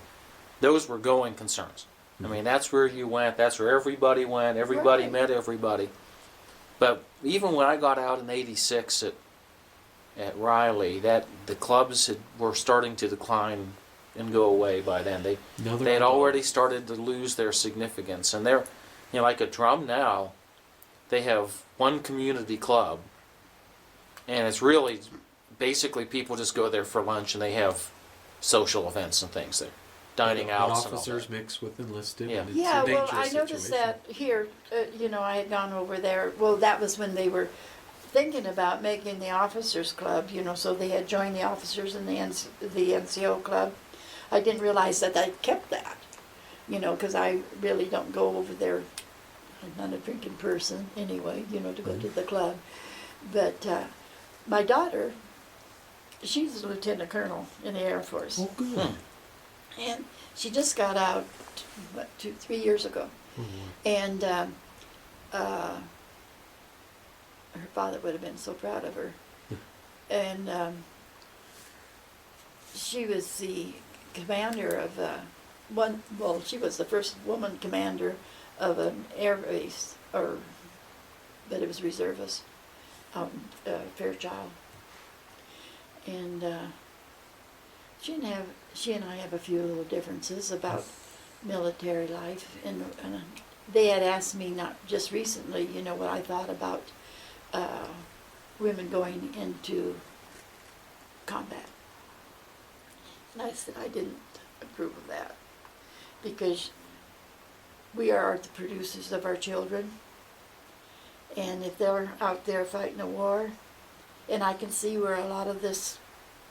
those were going concerns. I mean, that's where you went, that's where everybody went, everybody Right. met everybody. But even when I got out in 86 at Riley, that the clubs were starting to decline and go away by then. They had already started to lose their significance, and they're, like a drum now, they have one community club, and it's really basically people just go there for lunch and they have social events and things there, dining out. Officers mix with enlisted. Yeah. And it's Yeah, a well, dangerous I noticed situation. that here, I had gone over there, well, that was when they were thinking about making the officers club, so they had joined the officers in the NCO club. I didn't realize that I kept that, because I really don't go over there. I'm not a drinking person anyway, to go to the club. But my daughter, she's a lieutenant colonel in the Air Force. Oh, good. And she just got out, 3 years ago. Oh, And her father would have been so proud of her. And she was the commander of she was the first woman commander of an air base, but it was reservist, out in Fairchild. And she and I have a few little differences about military life, and they had asked me not just recently, what I thought about women going into combat. And I said I didn't approve of that, because we are the producers of our children, and if they're out there fighting a war, and I can see where a lot of this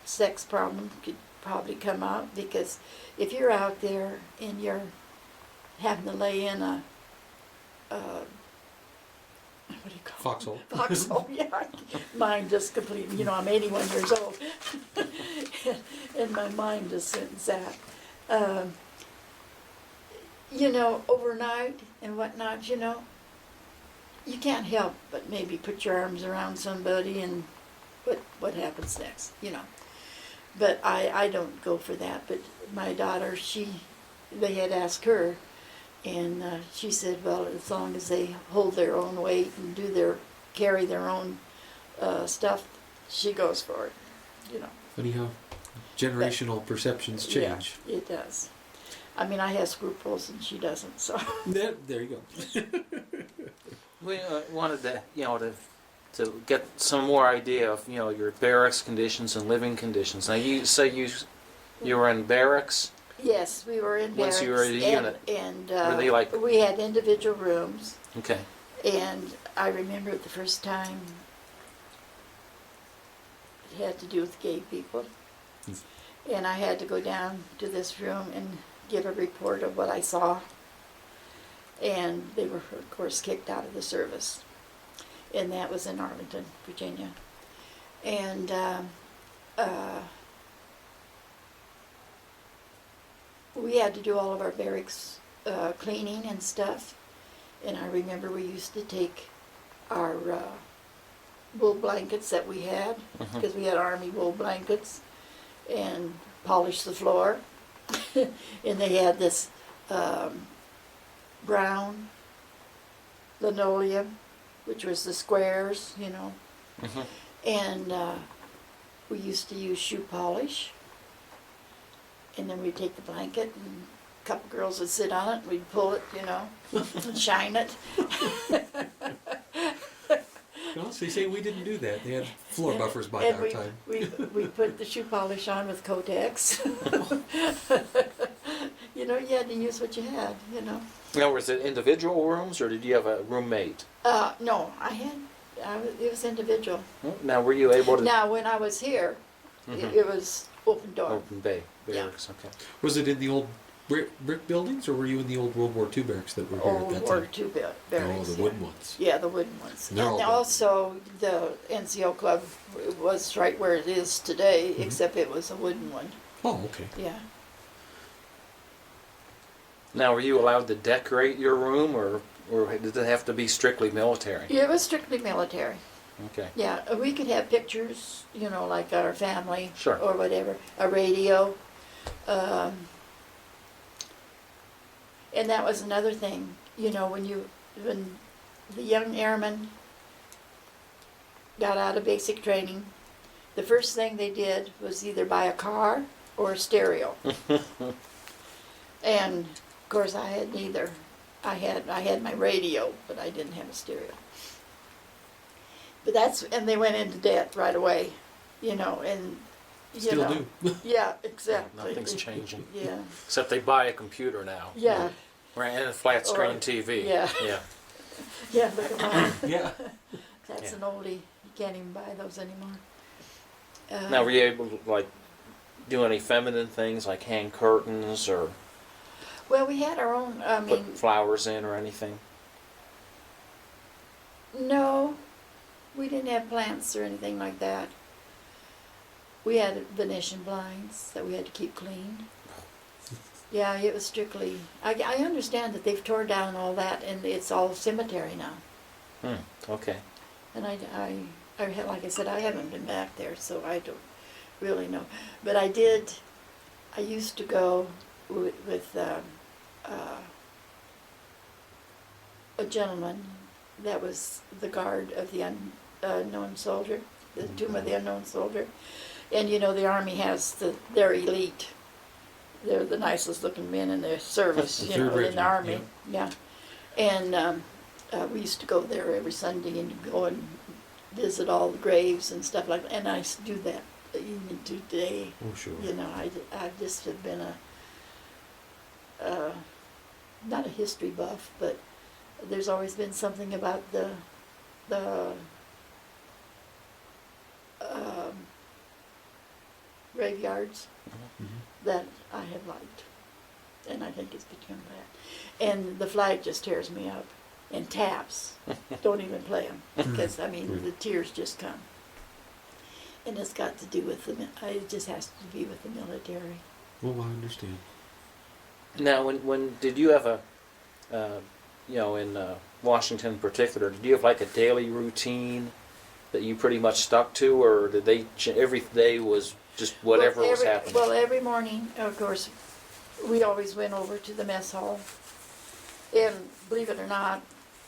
sex problem could probably come out, because if you're out there and you're having to lay in what Foxhole. Foxhole, yeah. Mine just completely, I'm 81 years old. And my mind just went zapped. Overnight and whatnot, you can't help but maybe put your arms around somebody and what happens next, But I don't go for that. But my daughter, they had asked her, and she said, well, as long as they hold their own weight and carry their own stuff, she goes for it, Funny how generational perceptions change. Yeah, it does. I mean, I have scruples and she doesn't, so. There you go. We wanted to get some more idea of your barracks conditions and living conditions. Now you say you were in barracks. Yes, we were in barracks. Once you were in a unit, and were they like? we had individual rooms. Okay. And I remember the first time it had to do with gay people. And I had to go down to this room and give a report of what I saw. And they were, of course, kicked out of the service. And that was in Arlington, Virginia. And we had to do all of our barracks cleaning and stuff. And I remember we used to take our wool blankets that we had, because we had Army wool blankets, and polish the floor. And they had this brown linoleum, which was the squares, And we used to use shoe polish. And then we'd take the blanket, and a couple girls would sit on it, and we'd pull it, and shine it. No, so you say we didn't do that. They had floor buffers by And our time. we put the shoe polish on with Kotex. You had to use what you had, Now, was it individual rooms, or did you have a roommate? No, it was individual. Now, were you able to? Now, when I was here, it was open door. Open bay barracks. Okay. Was it in the old brick buildings, or were you in the old World War II barracks that were here at that Old War time? II barracks. Oh, the wooden ones. Yeah, the wooden ones. They're all And good. also, the NCO club was right where it is today, except it was a wooden one. Oh, okay. Yeah. Now, were you allowed to decorate your room, or did it have to be strictly military? It was strictly military. Okay. Yeah, we could have pictures, like our family. Sure. Or whatever, a radio. And that was another thing, when the young airmen got out of basic training, the first thing they did was either buy a car or a stereo. And of course I had neither. I had my radio, but I didn't have a stereo. But and they went into debt right away, and Still do. Yeah, exactly. Nothing's changing. Yeah. Except they buy a computer now. Yeah. Right, and a flat screen Or- TV. yeah. Yeah. Yeah, look at mine. Yeah. That's Yeah. an oldie. You can't even buy those anymore. Now, were you able to do any feminine things like hang curtains or Well, we had our own. I mean, put flowers in or anything? no, we didn't have plants or anything like that. We had Venetian blinds that we had to keep clean. Yeah, it was strictly. I understand that they've tore down all that and it's all cemetery now. Okay. And like I said, I haven't been back there, so I don't really know. But I used to go with a gentleman that was the guard of the unknown soldier, the Tomb of the Unknown Soldier. And the Army has their elite. They're the nicest looking men in their service, Third in regiment, the Army. Yeah. And we used to go there every Sunday and go and visit all the graves and stuff like that. And I used to do that even today. Oh, sure. I just have been not a history buff, but there's always been something about the graveyards that I have liked, and I think it's become that. And the flag just tears me up. and taps. Don't even play them because I mean the tears just come. And it's got to do with it just has to be with the military. Well, I understand. Now, when did you have in Washington in particular, did you have like a daily routine that you pretty much stuck to, or did they every day was just whatever was happening? Well, every morning, of course, we always went over to the mess hall, and believe it or not,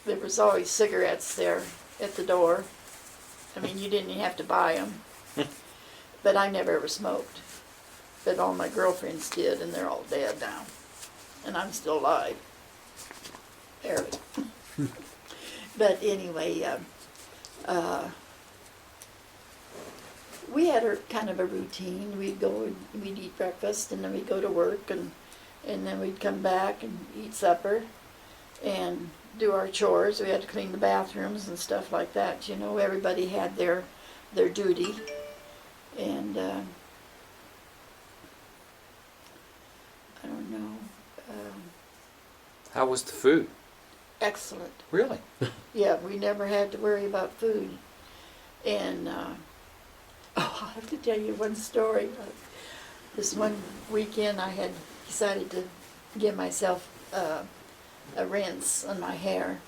there was always cigarettes there at the door. I mean, you didn't even have to buy them. But I never ever smoked. But all my girlfriends did, and they're all dead now. And I'm still alive. Barely. But anyway, we had a kind of a routine. We'd go and we'd eat breakfast, and then we'd go to work, and then we'd come back and eat supper, and do our chores. We had to clean the bathrooms and stuff like that. You know, everybody had their duty, and I don't know. How was the food? Excellent. Really? Yeah, we never had to worry about food. And I'll have to tell you one story. This one weekend I had decided to give myself a rinse on my hair.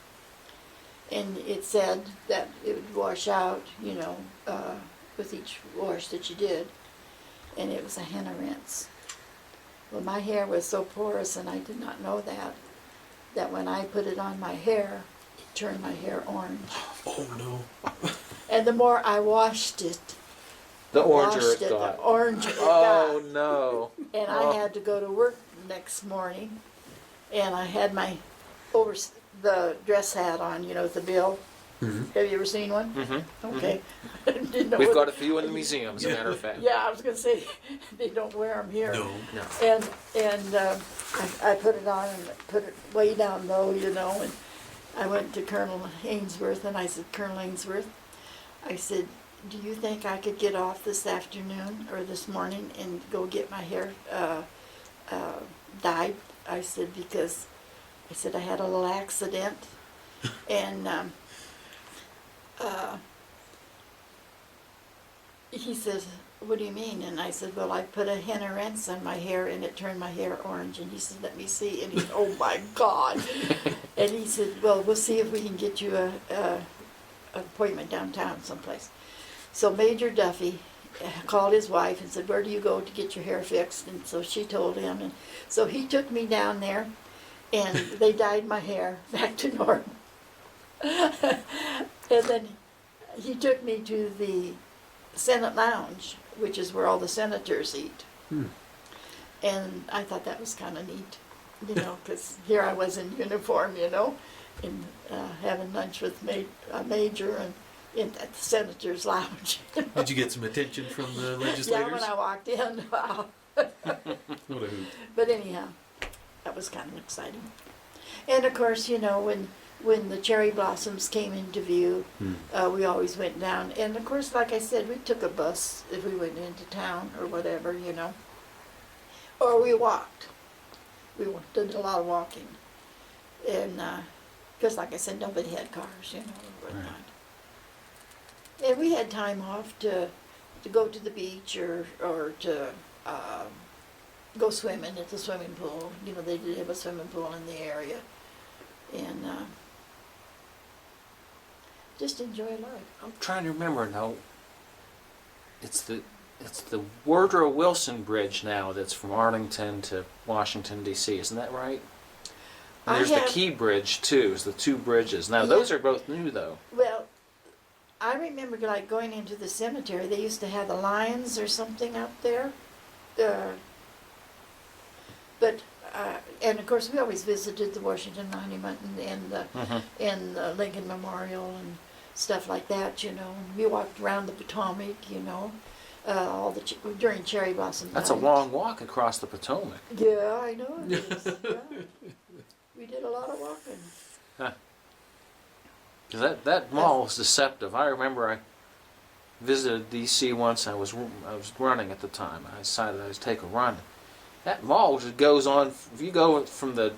And it said that it would wash out, you know, with each wash that you did. And it was a henna rinse. Well, my hair was so porous, and I did not know that when I put it on my hair, it turned my hair orange. Oh no. And the more I washed it, The oranger washed it got. the oranger it Oh got. no. And I had to go to work next morning, and I had my the dress hat on, you know, with the bill. Mm-hmm. Have you ever seen one? Mm-hmm. Okay. Didn't know We've what- got a few in the museum, as a matter of fact. Yeah, I was gonna say they don't wear them here. No. No. And I put it on and put it way down low, you know, and I went to Colonel Ainsworth, and I said, Colonel Ainsworth, I said, do you think I could get off this afternoon or this morning and go get my hair dyed? I said, because I said I had a little accident, and he says, what do you mean? And I said, well, I put a henna rinse on my hair, and it turned my hair orange. And he said, let me see. And he said, oh my God. And he said, well, we'll see if we can get you an appointment downtown someplace. So Major Duffy called his wife and said, where do you go to get your hair fixed? And so she told him. And so he took me down there, and they dyed my hair back to normal. And then he took me to the Senate Lounge, which is where all the senators eat. And I thought that was kind of neat, you know, because here I was in uniform, you know, and having lunch with a major and at the senator's lounge. Did you get some attention from the Yeah, legislators? when I walked in, wow. What a hoot. But anyhow, that was kind of exciting. And of course, you know, when the cherry blossoms came into view, we always went down. And of course, like I said, we took a bus if we went into town or whatever, you know. Or we walked. We did a lot of walking. And because, like I said, nobody had cars, you know, or whatnot. And we had time off to go to the beach or to go swimming at the swimming pool. You know, they did have a swimming pool in the area. And just enjoy life. I'm trying to remember now. It's the Woodrow Wilson Bridge now that's from Arlington to Washington, D.C. Isn't that right? And there's the Key Bridge too. It's the two bridges. Now those are both new though. Well, I remember like going into the cemetery. They used to have the lions or something out there. But and of course we always visited the Washington Monument and the Lincoln Memorial and stuff like that. You know, we walked around the Potomac. You know, during cherry blossom. That's a long walk across the Potomac. Yeah, I know it is. Yeah. We did a lot of walking. Because that mall was deceptive. I remember I visited D.C. once. I was running at the time. I decided I would take a run. That mall just goes on. If you go from the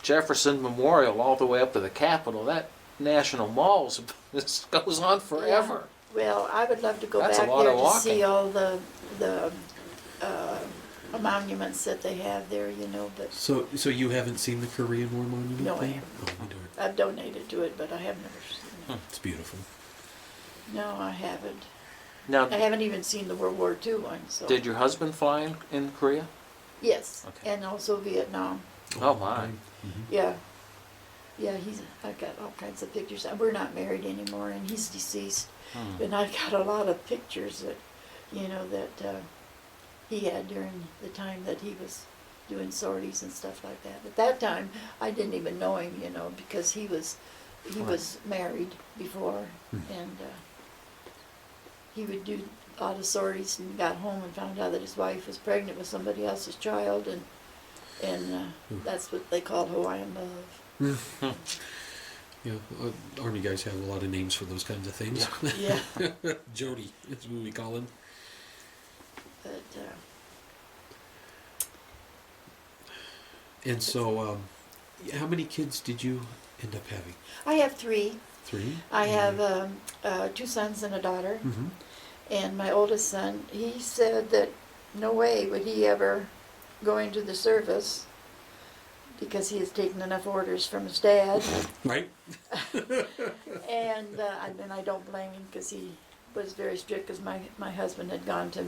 Jefferson Memorial all the way up to the Capitol. That National Mall this goes on forever. Well, I would love to go That's a back lot there of to walking. see all the uh, monuments that they have there, you know, but So you haven't seen the Korean War monument? No, I then? haven't. Oh, you don't. I've donated to it, but I have never seen it. It's beautiful. No, I haven't. Now, I haven't even seen the World War II one, so. did your husband fly in Korea? Yes, Okay. and also Vietnam. Oh, my. Mhm. Yeah. Yeah, I've got all kinds of pictures. We're not married anymore, and he's deceased. Hmm. And I've got a lot of pictures that, you know, that he had during the time that he was doing sorties and stuff like that. At that time, I didn't even know him, you know, because he was married before, and he would do a lot of sorties and got home and found out that his wife was pregnant with somebody else's child, and that's what they called Hawaiian love. Yeah, Army guys have a lot of names for those kinds of things. Yeah, Jody is what we call him. but And so, how many kids did you end up having? I have 3. 3? I have 2 sons and a daughter. Mm-hmm. And my oldest son, he said that no way would he ever go into the service because he has taken enough orders from his dad. Right? And I don't blame him because he was very strict because my husband had gone to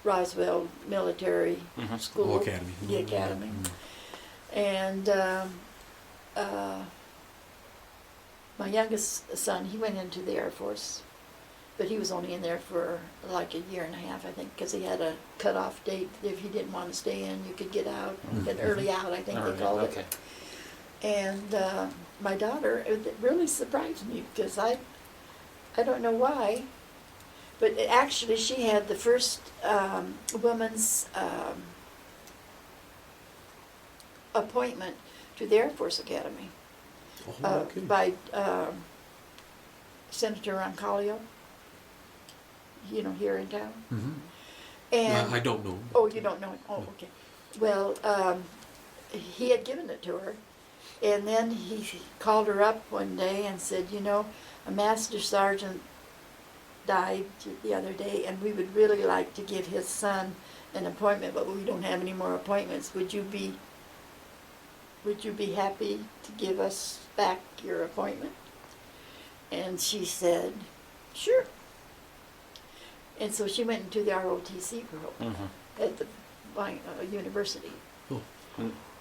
Roswell Military Mhm. School. Oh, academy. The academy. Mhm. And my youngest son, he went into the Air Force. But he was only in there for like a year and a half, I think, because he had a cutoff date. If he didn't want to stay in, you could get out. An early out, I think they called Okay. it. And my daughter, it really surprised me because I don't know why, but actually she had the first woman's appointment to the Air Force Academy Oh, okay. by Senator Roncalio. You know, here in town. Mm-hmm. And I don't know. oh, you don't know it? Oh, okay. Well, he had given it to her, and then he called her up one day and said, you know, a master sergeant died the other day, and we would really like to give his son an appointment, but we don't have any more appointments. Would you be happy to give us back your appointment? And she said, sure. And so she went into the ROTC program Mhm. at the university. Oh.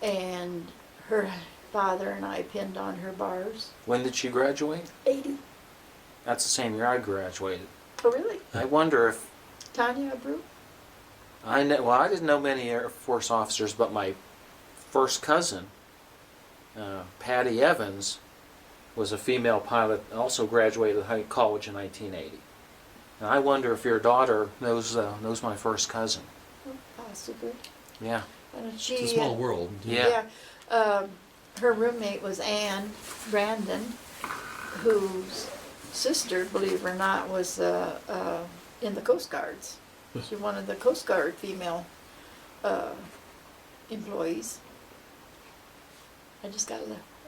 And her father and I pinned on her bars. When did she graduate? 80. That's the same year I graduated. Oh, really? I wonder if Tanya Abreu? I know. Well, I didn't know many Air Force officers, but my first cousin, Patty Evans, was a female pilot. Also graduated college in 1980. And I wonder if your daughter knows my first cousin. Possibly. Yeah. And she, It's a small world. Yeah. her roommate was Ann Brandon, whose sister, believe it or not, was in the Coast Guards. She's one of the Coast Guard female employees. I just got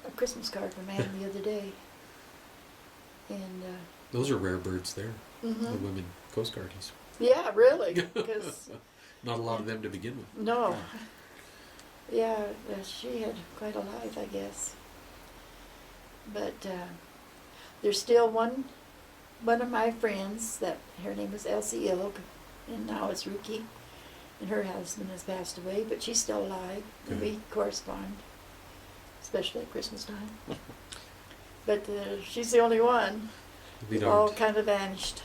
a Christmas card from Ann the other day. And Those are rare birds there, the mhm. women Coast Guardies. Yeah, really, because Not a lot of them to begin with. no. Yeah, she had quite a life, I guess. But there's still one of my friends that her name was Elsie Ilg, and now it's Ruki, and her husband has passed away, but she's still alive, and we correspond, especially at Christmas time. But she's the only one. Be We've all darned. kind of vanished.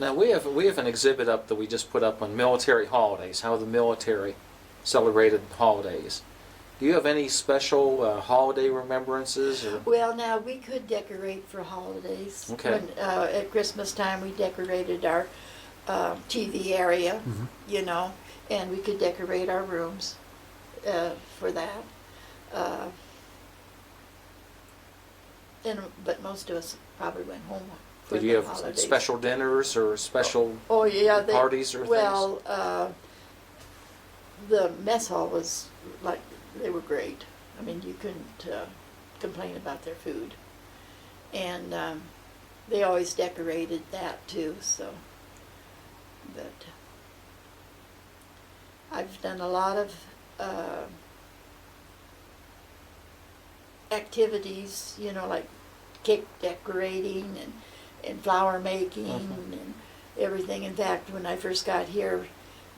Now we have an exhibit up that we just put up on military holidays, how the military celebrated holidays. Do you have any special holiday remembrances? Or? Well, now we could decorate for holidays. Okay. When, at Christmas time, we decorated our TV area, Mhm. you know, and we could decorate our rooms for that. But most of us probably went home for Did the you have holidays. special dinners or special Oh yeah, parties or well, the mess hall was like, they were great. I mean, you couldn't complain about their food. And they always decorated that too, so. But I've done a lot of activities, you know, like cake decorating and flower making and everything. In fact, when I first got here,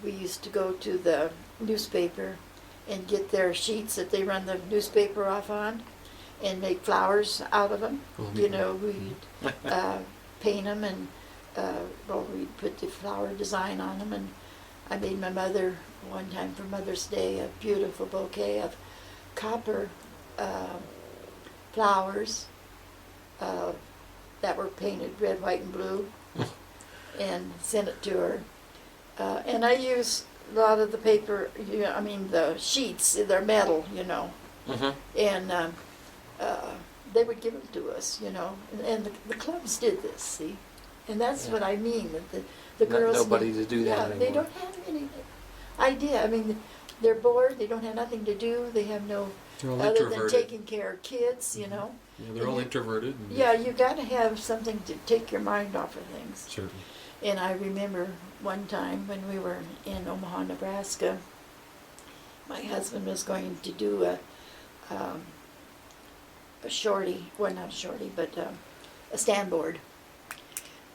we used to go to the newspaper and get their sheets that they run the newspaper off on and make flowers out of them. You know, we'd paint them and we'd put the flower design on them. And I made my mother, one time for Mother's Day, a beautiful bouquet of copper flowers that were painted red, white, and blue, and sent it to her. And I use a lot of the paper, I mean the sheets, they're metal, you know. And they would give them to us, you know. And the clubs did this, see? And that's what I mean, that the girls... Nobody to do that anymore. They don't have any idea. I mean, they're bored, they don't have nothing to do, they have no... They're all other than introverted. taking care of kids, you know. Yeah, they're all introverted. And Yeah, you got to have something to take your mind off of things. Certainly. And I remember one time when we were in Omaha, Nebraska, my husband was going to do a shorty, well not a shorty, but a stand board.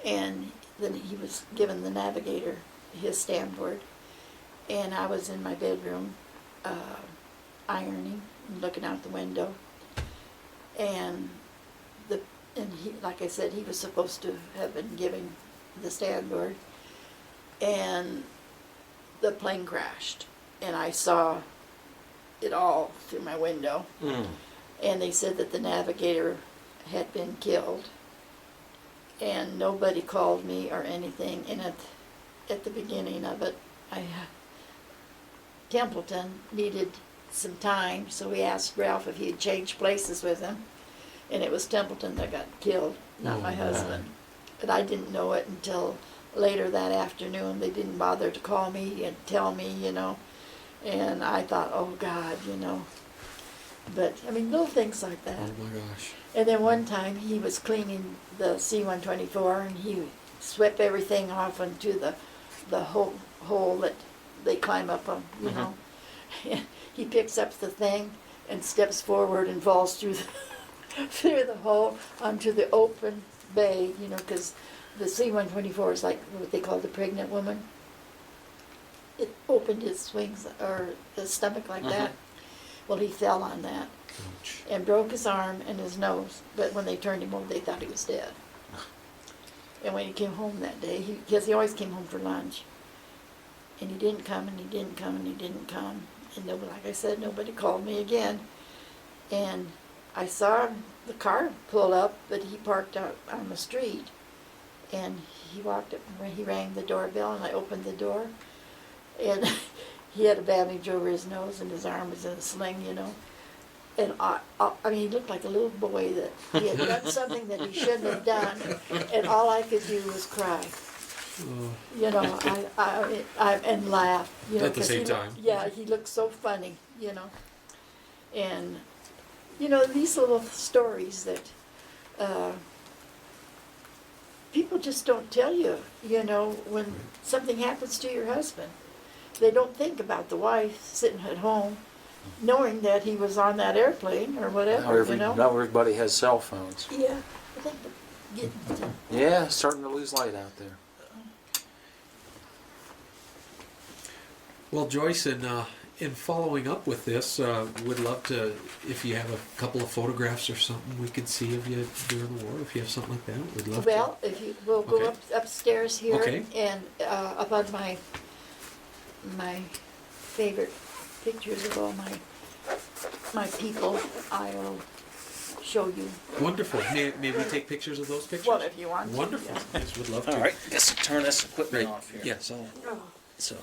And then he was given the navigator his stand board. And I was in my bedroom ironing and looking out the window. And he, like I said, he was supposed to have been giving the stand board. And the plane crashed. And I saw it all through my window. And they said that the navigator had been killed. And nobody called me or anything. And at the beginning of it, Templeton needed some time, so we asked Ralph if he'd change places with him. And it was Templeton that got killed, not my husband. But I didn't know it until later that afternoon. They didn't bother to call me and tell me, you know. And I thought, oh God, you know. But, I mean, little things like that. Oh my gosh. And then one time he was cleaning the C-124 and he swept everything off into the hole that they climb up on, you know. And he picks up the thing and steps forward and falls through through the hole onto the open bay, you know, because the C-124 is like what they call the pregnant woman. It opened his wings or his stomach like that. Well, he fell on that. Ouch. And broke his arm and his nose. But when they turned him over, they thought he was dead. And when he came home that day, because he always came home for lunch, and he didn't come, and he didn't come, and he didn't come. And nobody, like I said, nobody called me again. And I saw the car pull up, but he parked out on the street. And he walked up, and he rang the doorbell, and I opened the door. And he had a bandage over his nose, and his arm was in a sling, you know. And I mean, he looked like a little boy that he had done something that he shouldn't have done, and all I could do was cry. You know, and laugh. You know, At the 'cause same time. Yeah, he looked so funny, you know. And, you know, these little stories that people just don't tell you, you know, when something happens to your husband. They don't think about the wife sitting at home knowing that he was on that airplane or whatever, you know. Now everybody has cell phones. Yeah, I think Yeah, starting to lose light out there. Well, Joyce, in following up with this, would love to, if you have a couple of photographs or something we could see of you during the war, if you have something like that, we'd love well, if you will go Okay. upstairs here Okay. and up on my favorite pictures of all my people, I'll show you. to. Wonderful. May we take pictures of those pictures? Well, if you want to. Wonderful. Yeah. Yes, would love to. All right, guess I'll turn this equipment Right. off here. Yeah, so Oh. so